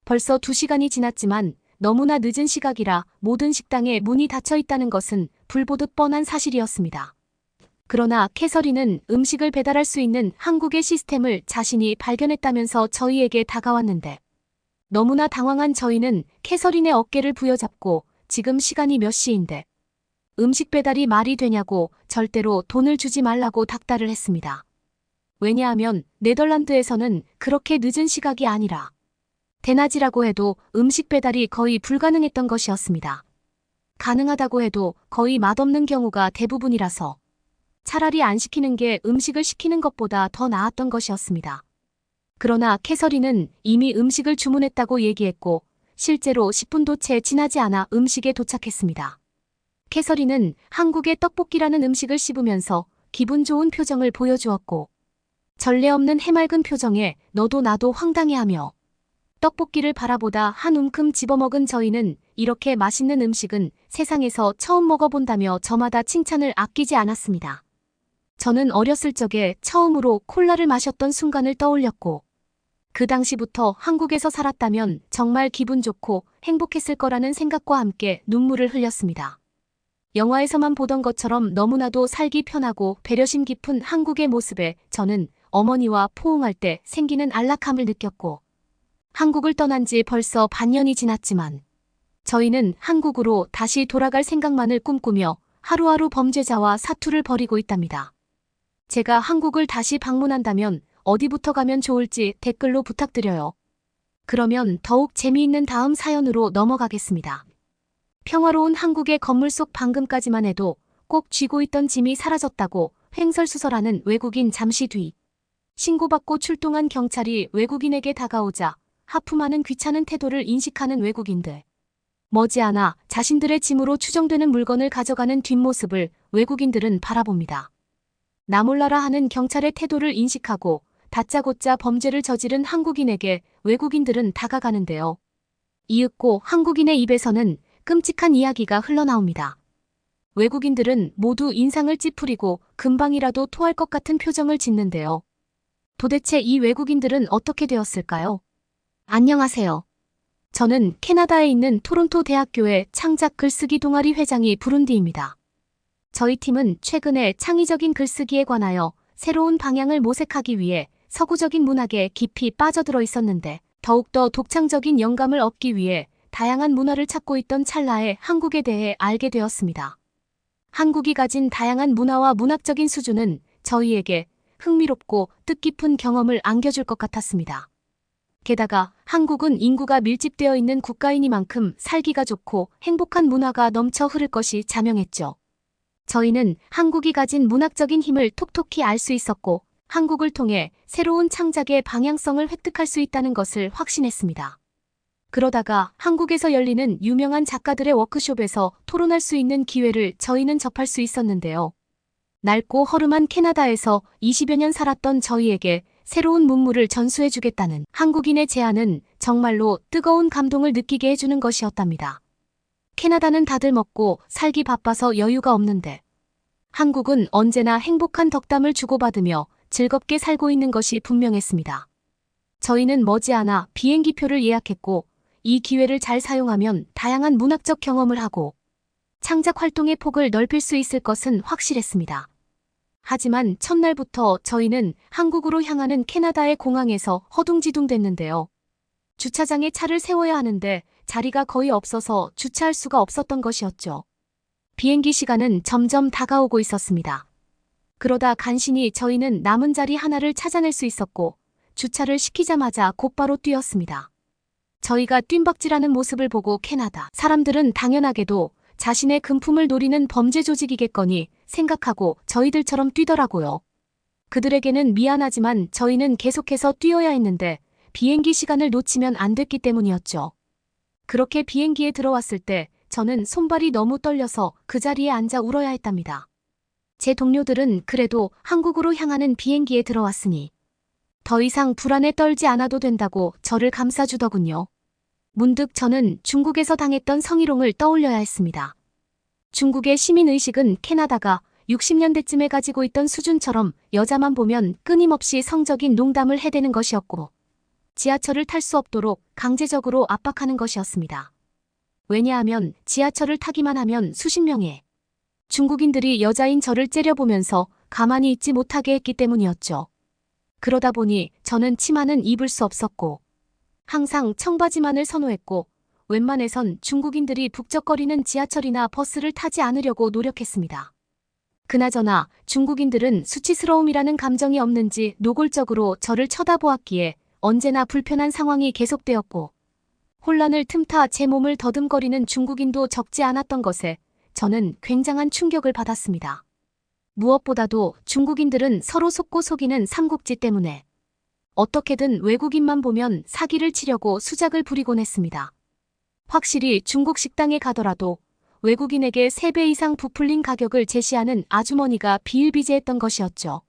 C: 벌써 2시간이 지났지만 너무나 늦은 시각이라 모든 식당에 문이 닫혀 있다는 것은 불보듯 뻔한 사실이었습니다. 그러나 캐서린은 음식을 배달할 수 있는 한국의 시스템을 자신이 발견했다면서 저희에게 다가왔는데, 너무나 당황한 저희는 캐서린의 어깨를 부여잡고 지금 시간이 몇 시인데 음식 배달이 말이 되냐고 절대로 돈을 주지 말라고 닥달을 했습니다. 왜냐하면 네덜란드에서는 그렇게 늦은 시각이 아니라 대낮이라고 해도 음식 배달이 거의 불가능했던 것이었습니다. 가능하다고 해도 거의 맛없는 경우가 대부분이라서 차라리 안 시키는 게 음식을 시키는 것보다 더 나았던 것이었습니다. 그러나 캐서린은 이미 음식을 주문했다고 얘기했고 실제로 10분도 채 지나지 않아 음식에 도착했습니다. 캐서린은 한국의 떡볶이라는 음식을 씹으면서 기분 좋은 표정을 보여주었고 전례 없는 해맑은 표정에 너도 나도 황당해하며 떡볶이를 바라보다 한 움큼 집어먹은 저희는 이렇게 맛있는 음식은 세상에서 처음 먹어본다며 저마다 칭찬을 아끼지 않았습니다. 저는 어렸을 적에 처음으로 콜라를 마셨던 순간을 떠올렸고 그 당시부터 한국에서 살았다면 정말 기분 좋고 행복했을 거라는 생각과 함께 눈물을 흘렸습니다. 영화에서만 보던 것처럼 너무나도 살기 편하고 배려심 깊은 한국의 모습에 저는 어머니와 포옹할 때 생기는 안락함을 느꼈고 한국을 떠난 지 벌써 반년이 지났지만 저희는 한국으로 다시 돌아갈 생각만을 꿈꾸며 하루하루 범죄자와 사투를 벌이고 있답니다. 제가 한국을 다시 방문한다면 어디부터 가면 좋을지 댓글로 부탁드려요. 그러면 더욱 재미있는 다음 사연으로 넘어가겠습니다. 평화로운 한국의 건물 속 방금까지만 해도 꼭 쥐고 있던 짐이 사라졌다고 횡설수설하는 외국인. 잠시 뒤 신고받고 출동한 경찰이 외국인에게 다가오자 하품하는 귀찮은 태도를 인식하는 외국인들. 머지않아 자신들의 짐으로 추정되는 물건을 가져가는 뒷모습을 외국인들은 바라봅니다. 나 몰라라 하는 경찰의 태도를 인식하고 다짜고짜 범죄를 저지른 한국인에게 외국인들은 다가가는데요. 이윽고 한국인의 입에서는 끔찍한 이야기가 흘러나옵니다. 외국인들은 모두 인상을 찌푸리고 금방이라도 토할 것 같은 표정을 짓는데요. 도대체 이 외국인들은 어떻게 되었을까요? 안녕하세요. 저는 캐나다에 있는 토론토 대학교의 창작 글쓰기 동아리 회장이 부룬디입니다. 저희 팀은 최근에 창의적인 글쓰기에 관하여 새로운 방향을 모색하기 위해 서구적인 문학에 깊이 빠져들어 있었는데 더욱더 독창적인 영감을 얻기 위해 다양한 문화를 찾고 있던 찰나에 한국에 대해 알게 되었습니다. 한국이 가진 다양한 문화와 문학적인 수준은 저희에게 흥미롭고 뜻깊은 경험을 안겨줄 것 같았습니다. 게다가 한국은 인구가 밀집되어 있는 국가이니만큼 살기가 좋고 행복한 문화가 넘쳐 흐를 것이 자명했죠. 저희는 한국이 가진 문학적인 힘을 톡톡히 알 수 있었고 한국을 통해 새로운 창작의 방향성을 획득할 수 있다는 것을 확신했습니다. 그러다가 한국에서 열리는 유명한 작가들의 워크숍에서 토론할 수 있는 기회를 저희는 접할 수 있었는데요. 낡고 허름한 캐나다에서 20여 년 살았던 저희에게 새로운 문물을 전수해주겠다는 한국인의 제안은 정말로 뜨거운 감동을 느끼게 해주는 것이었답니다. 캐나다는 다들 먹고 살기 바빠서 여유가 없는데 한국은 언제나 행복한 덕담을 주고받으며 즐겁게 살고 있는 것이 분명했습니다. 저희는 머지않아 비행기표를 예약했고 이 기회를 잘 사용하면 다양한 문학적 경험을 하고 창작 활동의 폭을 넓힐 수 있을 것은 확실했습니다. 하지만 첫날부터 저희는 한국으로 향하는 캐나다의 공항에서 허둥지둥댔는데요. 주차장에 차를 세워야 하는데 자리가 거의 없어서 주차할 수가 없었던 것이었죠. 비행기 시간은 점점 다가오고 있었습니다. 그러다 간신히 저희는 남은 자리 하나를 찾아낼 수 있었고 주차를 시키자마자 곧바로 뛰었습니다. 저희가 뜀박질하는 모습을 보고 캐나다 사람들은 당연하게도 자신의 금품을 노리는 범죄 조직이겠거니 생각하고 저희들처럼 뛰더라고요. 그들에게는 미안하지만 저희는 계속해서 뛰어야 했는데 비행기 시간을 놓치면 안 됐기 때문이었죠. 그렇게 비행기에 들어왔을 때 저는 손발이 너무 떨려서 그 자리에 앉아 울어야 했답니다. 제 동료들은 그래도 한국으로 향하는 비행기에 들어왔으니 더 이상 불안에 떨지 않아도 된다고 저를 감싸주더군요. 문득 저는 중국에서 당했던 성희롱을 떠올려야 했습니다. 중국의 시민의식은 캐나다가 60년대쯤에 가지고 있던 수준처럼 여자만 보면 끊임없이 성적인 농담을 해대는 것이었고 지하철을 탈 수 없도록 강제적으로 압박하는 것이었습니다. 왜냐하면 지하철을 타기만 하면 수십 명의 중국인들이 여자인 저를 째려보면서 가만히 있지 못하게 했기 때문이었죠. 그러다 보니 저는 치마는 입을 수 없었고 항상 청바지만을 선호했고 웬만해선 중국인들이 북적거리는 지하철이나 버스를 타지 않으려고 노력했습니다. 그나저나 중국인들은 수치스러움이라는 감정이 없는지 노골적으로 저를 쳐다보았기에 언제나 불편한 상황이 계속되었고 혼란을 틈타 제 몸을 더듬거리는 중국인도 적지 않았던 것에 저는 굉장한 충격을 받았습니다. 무엇보다도 중국인들은 서로 속고 속이는 삼국지 때문에 어떻게든 외국인만 보면 사기를 치려고 수작을 부리곤 했습니다. 확실히 중국 식당에 가더라도 외국인에게 3배 이상 부풀린 가격을 제시하는 아주머니가 비일비재했던 것이었죠.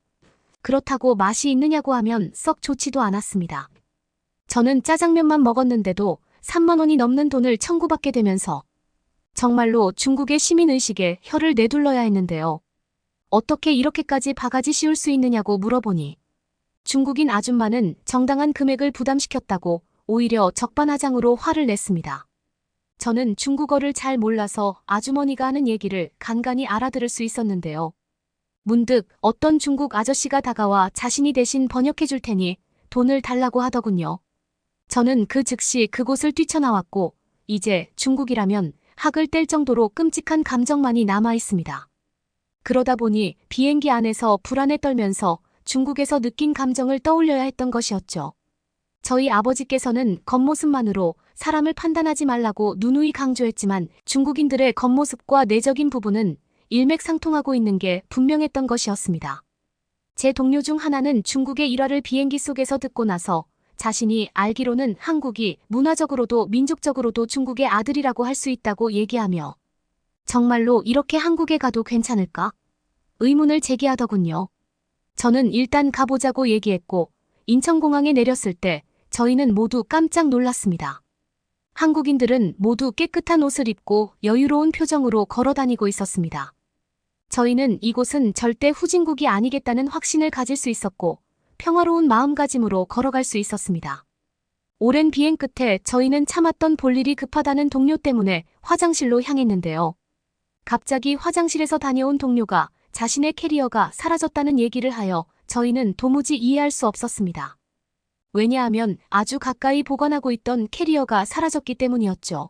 C: 그렇다고 맛이 있느냐고 하면 썩 좋지도 않았습니다. 저는 짜장면만 먹었는데도 3만 원이 넘는 돈을 청구받게 되면서 정말로 중국의 시민의식에 혀를 내둘러야 했는데요. 어떻게 이렇게까지 바가지 씌울 수 있느냐고 물어보니 중국인 아줌마는 정당한 금액을 부담시켰다고 오히려 적반하장으로 화를 냈습니다. 저는 중국어를 잘 몰라서 아주머니가 하는 얘기를 간간히 알아들을 수 있었는데요. 문득 어떤 중국 아저씨가 다가와 자신이 대신 번역해 줄 테니 돈을 달라고 하더군요. 저는 그 즉시 그곳을 뛰쳐나왔고 이제 중국이라면 학을 뗄 정도로 끔찍한 감정만이 남아 있습니다. 그러다 보니 비행기 안에서 불안에 떨면서 중국에서 느낀 감정을 떠올려야 했던 것이었죠. 저희 아버지께서는 겉모습만으로 사람을 판단하지 말라고 누누이 강조했지만 중국인들의 겉모습과 내적인 부분은 일맥상통하고 있는 게 분명했던 것이었습니다. 제 동료 중 하나는 중국의 일화를 비행기 속에서 듣고 나서 자신이 알기로는 한국이 문화적으로도 민족적으로도 중국의 아들이라고 할 수 있다고 얘기하며 정말로 이렇게 한국에 가도 괜찮을까? 의문을 제기하더군요. 저는 일단 가보자고 얘기했고 인천공항에 내렸을 때 저희는 모두 깜짝 놀랐습니다. 한국인들은 모두 깨끗한 옷을 입고 여유로운 표정으로 걸어다니고 있었습니다. 저희는 이곳은 절대 후진국이 아니겠다는 확신을 가질 수 있었고 평화로운 마음가짐으로 걸어갈 수 있었습니다. 오랜 비행 끝에 저희는 참았던 볼 일이 급하다는 동료 때문에 화장실로 향했는데요. 갑자기 화장실에서 다녀온 동료가 자신의 캐리어가 사라졌다는 얘기를 하여 저희는 도무지 이해할 수 없었습니다. 왜냐하면 아주 가까이 보관하고 있던 캐리어가 사라졌기 때문이었죠.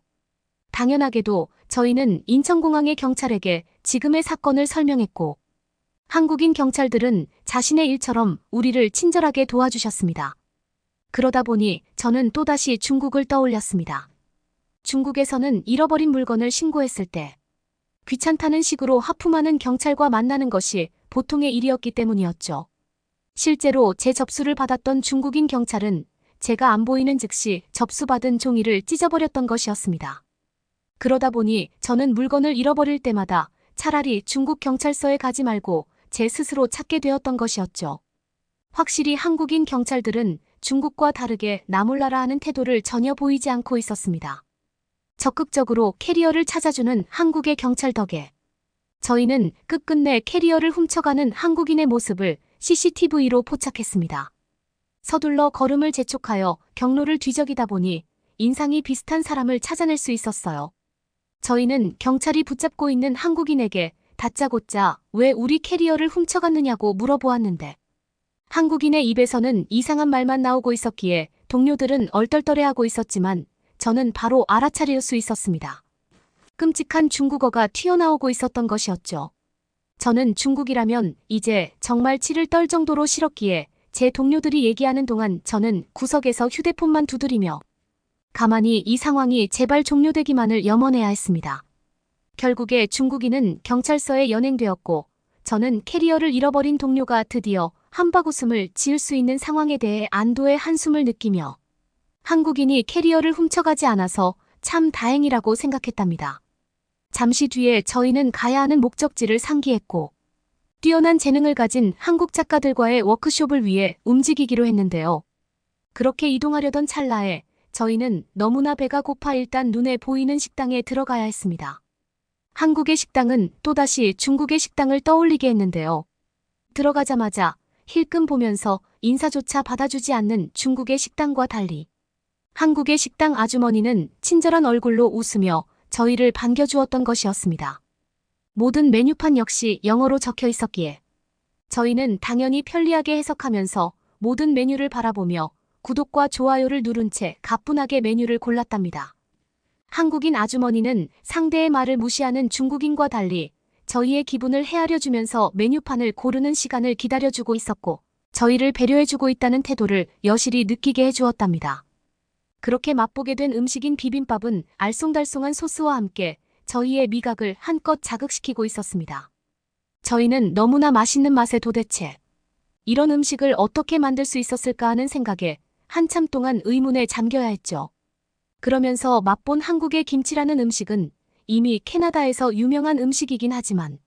C: 당연하게도 저희는 인천공항의 경찰에게 지금의 사건을 설명했고 한국인 경찰들은 자신의 일처럼 우리를 친절하게 도와주셨습니다. 그러다 보니 저는 또다시 중국을 떠올렸습니다. 중국에서는 잃어버린 물건을 신고했을 때 귀찮다는 식으로 하품하는 경찰과 만나는 것이 보통의 일이었기 때문이었죠. 실제로 제 접수를 받았던 중국인 경찰은 제가 안 보이는 즉시 접수받은 종이를 찢어버렸던 것이었습니다. 그러다 보니 저는 물건을 잃어버릴 때마다 차라리 중국 경찰서에 가지 말고 제 스스로 찾게 되었던 것이었죠. 확실히 한국인 경찰들은 중국과 다르게 나몰라라 하는 태도를 전혀 보이지 않고 있었습니다. 적극적으로 캐리어를 찾아주는 한국의 경찰 덕에 저희는 끝끝내 캐리어를 훔쳐가는 한국인의 모습을 CCTV로 포착했습니다. 서둘러 걸음을 재촉하여 경로를 뒤적이다 보니 인상이 비슷한 사람을 찾아낼 수 있었어요. 저희는 경찰이 붙잡고 있는 한국인에게 다짜고짜 왜 우리 캐리어를 훔쳐갔느냐고 물어보았는데 한국인의 입에서는 이상한 말만 나오고 있었기에 동료들은 얼떨떨해하고 있었지만 저는 바로 알아차릴 수 있었습니다. 끔찍한 중국어가 튀어나오고 있었던 것이었죠. 저는 중국이라면 이제 정말 치를 떨 정도로 싫었기에 제 동료들이 얘기하는 동안 저는 구석에서 휴대폰만 두드리며 가만히 이 상황이 제발 종료되기만을 염원해야 했습니다. 결국에 중국인은 경찰서에 연행되었고 저는 캐리어를 잃어버린 동료가 드디어 한바구음을 지을 수 있는 상황에 대해 안도의 한숨을 느끼며 한국인이 캐리어를 훔쳐가지 않아서 참 다행이라고 생각했답니다. 잠시 뒤에 저희는 가야 하는 목적지를 상기했고 뛰어난 재능을 가진 한국 작가들과의 워크숍을 위해 움직이기로 했는데요. 그렇게 이동하려던 찰나에 저희는 너무나 배가 고파 일단 눈에 보이는 식당에 들어가야 했습니다. 한국의 식당은 또다시 중국의 식당을 떠올리게 했는데요. 들어가자마자 힐끔 보면서 인사조차 받아주지 않는 중국의 식당과 달리 한국의 식당 아주머니는 친절한 얼굴로 웃으며 저희를 반겨주었던 것이었습니다. 모든 메뉴판 역시 영어로 적혀 있었기에 저희는 당연히 편리하게 해석하면서 모든 메뉴를 바라보며 구독과 좋아요를 누른 채 가뿐하게 메뉴를 골랐답니다. 한국인 아주머니는 상대의 말을 무시하는 중국인과 달리 저희의 기분을 헤아려주면서 메뉴판을 고르는 시간을 기다려주고 있었고 저희를 배려해주고 있다는 태도를 여실히 느끼게 해주었답니다. 그렇게 맛보게 된 음식인 비빔밥은 알쏭달쏭한 소스와 함께 저희의 미각을 한껏 자극시키고 있었습니다. 저희는 너무나 맛있는 맛에 도대체 이런 음식을 어떻게 만들 수 있었을까 하는 생각에 한참 동안 의문에 잠겨야 했죠. 그러면서 맛본 한국의 김치라는 음식은 이미 캐나다에서 유명한 음식이긴 하지만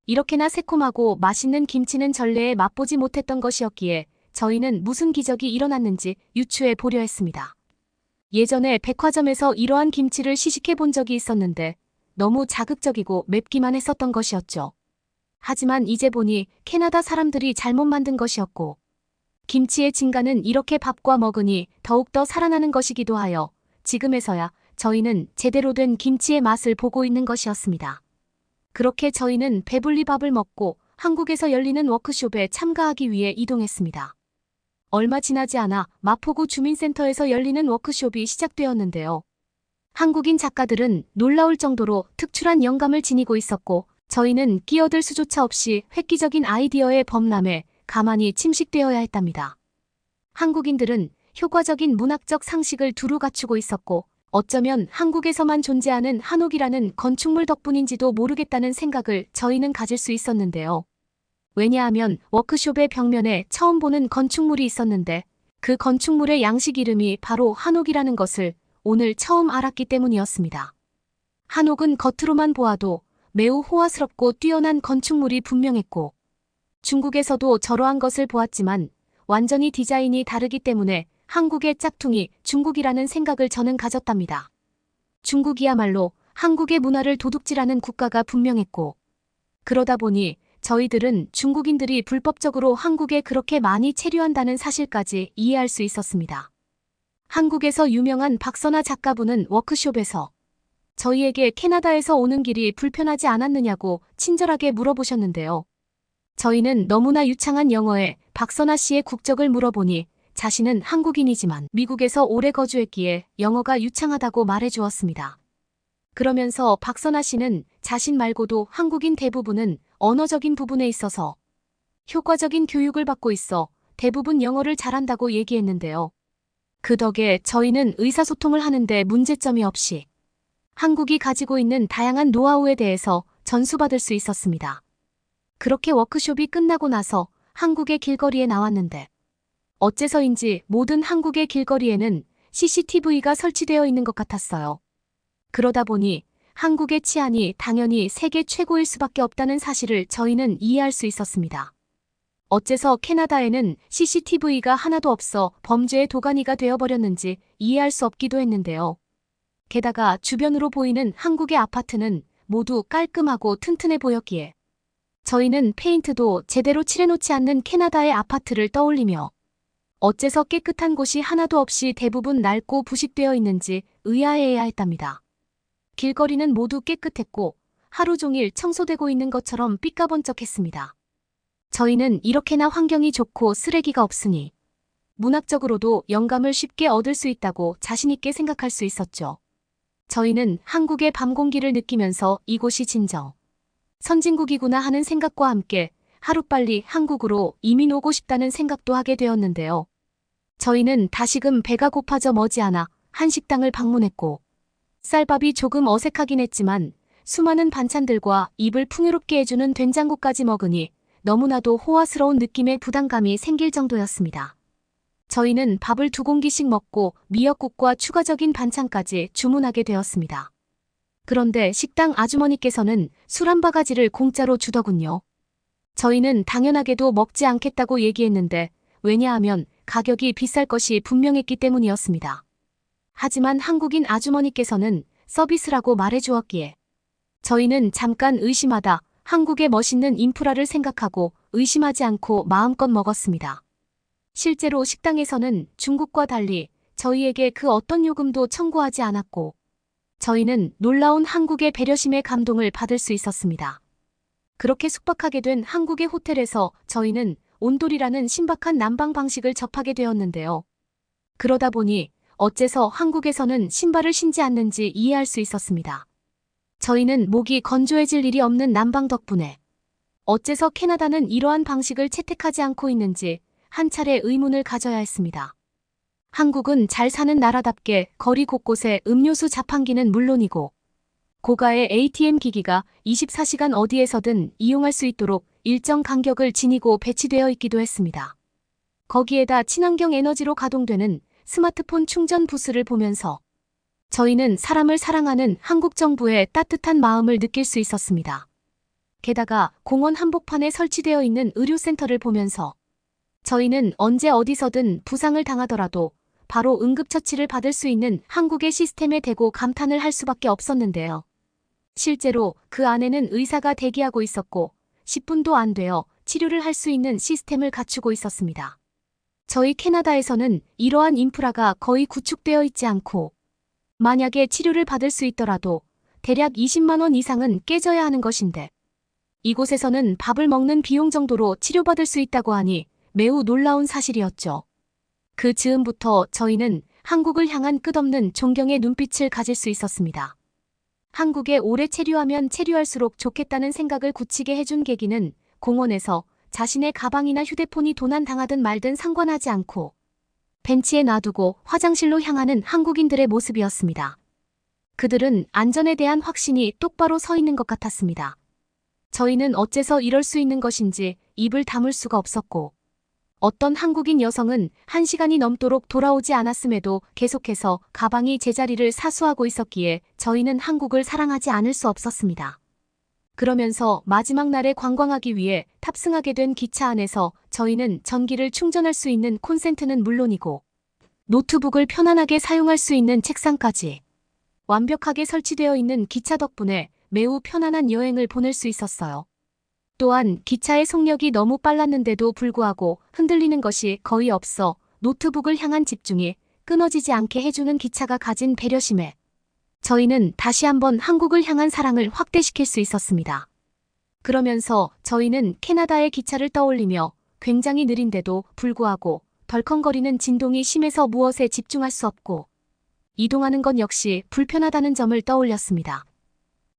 C: 이렇게나 새콤하고 맛있는 김치는 전례에 맛보지 못했던 것이었기에 저희는 무슨 기적이 일어났는지 유추해 보려 했습니다. 예전에 백화점에서 이러한 김치를 시식해 본 적이 있었는데 너무 자극적이고 맵기만 했었던 것이었죠. 하지만 이제 보니 캐나다 사람들이 잘못 만든 것이었고 김치의 진가는 이렇게 밥과 먹으니 더욱더 살아나는 것이기도 하여 지금에서야 저희는 제대로 된 김치의 맛을 보고 있는 것이었습니다. 그렇게 저희는 배불리 밥을 먹고 한국에서 열리는 워크숍에 참가하기 위해 이동했습니다. 얼마 지나지 않아 마포구 주민센터에서 열리는 워크숍이 시작되었는데요. 한국인 작가들은 놀라울 정도로 특출한 영감을 지니고 있었고 저희는 끼어들 수조차 없이 획기적인 아이디어의 범람에 가만히 침식되어야 했답니다. 한국인들은 효과적인 문학적 상식을 두루 갖추고 있었고 어쩌면 한국에서만 존재하는 한옥이라는 건축물 덕분인지도 모르겠다는 생각을 저희는 가질 수 있었는데요. 왜냐하면 워크숍의 벽면에 처음 보는 건축물이 있었는데 그 건축물의 양식 이름이 바로 한옥이라는 것을 오늘 처음 알았기 때문이었습니다. 한옥은 겉으로만 보아도 매우 호화스럽고 뛰어난 건축물이 분명했고 중국에서도 저러한 것을 보았지만 완전히 디자인이 다르기 때문에 한국의 짝퉁이 중국이라는 생각을 저는 가졌답니다. 중국이야말로 한국의 문화를 도둑질하는 국가가 분명했고 그러다 보니 저희들은 중국인들이 불법적으로 한국에 그렇게 많이 체류한다는 사실까지 이해할 수 있었습니다. 한국에서 유명한 박선아 작가분은 워크숍에서 저희에게 캐나다에서 오는 길이 불편하지 않았느냐고 친절하게 물어보셨는데요. 저희는 너무나 유창한 영어에 박선아 씨의 국적을 물어보니 자신은 한국인이지만 미국에서 오래 거주했기에 영어가 유창하다고 말해주었습니다. 그러면서 박선아 씨는 자신 말고도 한국인 대부분은 언어적인 부분에 있어서 효과적인 교육을 받고 있어 대부분 영어를 잘한다고 얘기했는데요. 그 덕에 저희는 의사소통을 하는데 문제점이 없이 한국이 가지고 있는 다양한 노하우에 대해서 전수받을 수 있었습니다. 그렇게 워크숍이 끝나고 나서 한국의 길거리에 나왔는데 어째서인지 모든 한국의 길거리에는 CCTV가 설치되어 있는 것 같았어요. 그러다 보니 한국의 치안이 당연히 세계 최고일 수밖에 없다는 사실을 저희는 이해할 수 있었습니다. 어째서 캐나다에는 CCTV가 하나도 없어 범죄의 도가니가 되어버렸는지 이해할 수 없기도 했는데요. 게다가 주변으로 보이는 한국의 아파트는 모두 깔끔하고 튼튼해 보였기에 저희는 페인트도 제대로 칠해놓지 않는 캐나다의 아파트를 떠올리며 어째서 깨끗한 곳이 하나도 없이 대부분 낡고 부식되어 있는지 의아해해야 했답니다. 길거리는 모두 깨끗했고 하루 종일 청소되고 있는 것처럼 삐까번쩍했습니다. 저희는 이렇게나 환경이 좋고 쓰레기가 없으니 문학적으로도 영감을 쉽게 얻을 수 있다고 자신있게 생각할 수 있었죠. 저희는 한국의 밤 공기를 느끼면서 이곳이 진정 선진국이구나 하는 생각과 함께 하루빨리 한국으로 이민 오고 싶다는 생각도 하게 되었는데요. 저희는 다시금 배가 고파져 머지않아 한식당을 방문했고, 쌀밥이 조금 어색하긴 했지만 수많은 반찬들과 입을 풍요롭게 해주는 된장국까지 먹으니 너무나도 호화스러운 느낌의 부담감이 생길 정도였습니다. 저희는 밥을 2공기씩 먹고 미역국과 추가적인 반찬까지 주문하게 되었습니다. 그런데 식당 아주머니께서는 술 한 바가지를 공짜로 주더군요. 저희는 당연하게도 먹지 않겠다고 얘기했는데 왜냐하면 가격이 비쌀 것이 분명했기 때문이었습니다. 하지만 한국인 아주머니께서는 서비스라고 말해주었기에 저희는 잠깐 의심하다 한국의 멋있는 인프라를 생각하고 의심하지 않고 마음껏 먹었습니다. 실제로 식당에서는 중국과 달리 저희에게 그 어떤 요금도 청구하지 않았고 저희는 놀라운 한국의 배려심에 감동을 받을 수 있었습니다. 그렇게 숙박하게 된 한국의 호텔에서 저희는 온돌이라는 신박한 난방 방식을 접하게 되었는데요. 그러다 보니 어째서 한국에서는 신발을 신지 않는지 이해할 수 있었습니다. 저희는 목이 건조해질 일이 없는 난방 덕분에 어째서 캐나다는 이러한 방식을 채택하지 않고 있는지 한 차례 의문을 가져야 했습니다. 한국은 잘 사는 나라답게 거리 곳곳에 음료수 자판기는 물론이고 고가의 ATM 기기가 24시간 어디에서든 이용할 수 있도록 일정 간격을 지니고 배치되어 있기도 했습니다. 거기에다 친환경 에너지로 가동되는 스마트폰 충전 부스를 보면서 저희는 사람을 사랑하는 한국 정부의 따뜻한 마음을 느낄 수 있었습니다. 게다가 공원 한복판에 설치되어 있는 의료센터를 보면서 저희는 언제 어디서든 부상을 당하더라도 바로 응급처치를 받을 수 있는 한국의 시스템에 대고 감탄을 할 수밖에 없었는데요. 실제로 그 안에는 의사가 대기하고 있었고 10분도 안 되어 치료를 할 수 있는 시스템을 갖추고 있었습니다. 저희 캐나다에서는 이러한 인프라가 거의 구축되어 있지 않고 만약에 치료를 받을 수 있더라도 대략 20만 원 이상은 깨져야 하는 것인데 이곳에서는 밥을 먹는 비용 정도로 치료받을 수 있다고 하니 매우 놀라운 사실이었죠. 그 즈음부터 저희는 한국을 향한 끝없는 존경의 눈빛을 가질 수 있었습니다. 한국에 오래 체류하면 체류할수록 좋겠다는 생각을 굳히게 해준 계기는 공원에서 자신의 가방이나 휴대폰이 도난당하든 말든 상관하지 않고 벤치에 놔두고 화장실로 향하는 한국인들의 모습이었습니다. 그들은 안전에 대한 확신이 똑바로 서 있는 것 같았습니다. 저희는 어째서 이럴 수 있는 것인지 입을 다물 수가 없었고 어떤 한국인 여성은 1시간이 넘도록 돌아오지 않았음에도 계속해서 가방이 제자리를 사수하고 있었기에 저희는 한국을 사랑하지 않을 수 없었습니다. 그러면서 마지막 날에 관광하기 위해 탑승하게 된 기차 안에서 저희는 전기를 충전할 수 있는 콘센트는 물론이고 노트북을 편안하게 사용할 수 있는 책상까지 완벽하게 설치되어 있는 기차 덕분에 매우 편안한 여행을 보낼 수 있었어요. 또한 기차의 속력이 너무 빨랐는데도 불구하고 흔들리는 것이 거의 없어 노트북을 향한 집중이 끊어지지 않게 해주는 기차가 가진 배려심에 저희는 다시 한번 한국을 향한 사랑을 확대시킬 수 있었습니다. 그러면서 저희는 캐나다의 기차를 떠올리며 굉장히 느린데도 불구하고 덜컹거리는 진동이 심해서 무엇에 집중할 수 없고 이동하는 건 역시 불편하다는 점을 떠올렸습니다.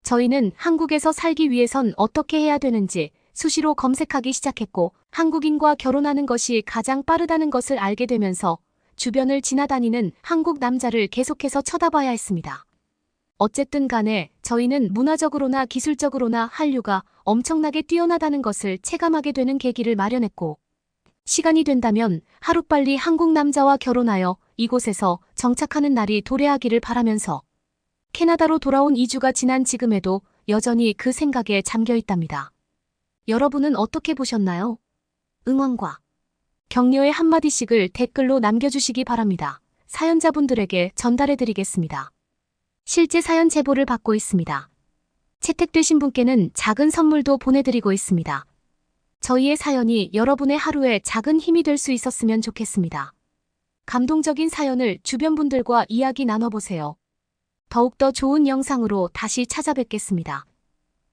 C: 저희는 한국에서 살기 위해선 어떻게 해야 되는지 수시로 검색하기 시작했고 한국인과 결혼하는 것이 가장 빠르다는 것을 알게 되면서 주변을 지나다니는 한국 남자를 계속해서 쳐다봐야 했습니다. 어쨌든 간에 저희는 문화적으로나 기술적으로나 한류가 엄청나게 뛰어나다는 것을 체감하게 되는 계기를 마련했고 시간이 된다면 하루빨리 한국 남자와 결혼하여 이곳에서 정착하는 날이 도래하기를 바라면서 캐나다로 돌아온 2주가 지난 지금에도 여전히 그 생각에 잠겨 있답니다. 여러분은 어떻게 보셨나요? 응원과 격려의 한마디씩을 댓글로 남겨주시기 바랍니다. 사연자분들에게 전달해드리겠습니다. 실제 사연 제보를 받고 있습니다. 채택되신 분께는 작은 선물도 보내드리고 있습니다. 저희의 사연이 여러분의 하루에 작은 힘이 될 수 있었으면 좋겠습니다. 감동적인 사연을 주변 분들과 이야기 나눠보세요. 더욱더 좋은 영상으로 다시 찾아뵙겠습니다.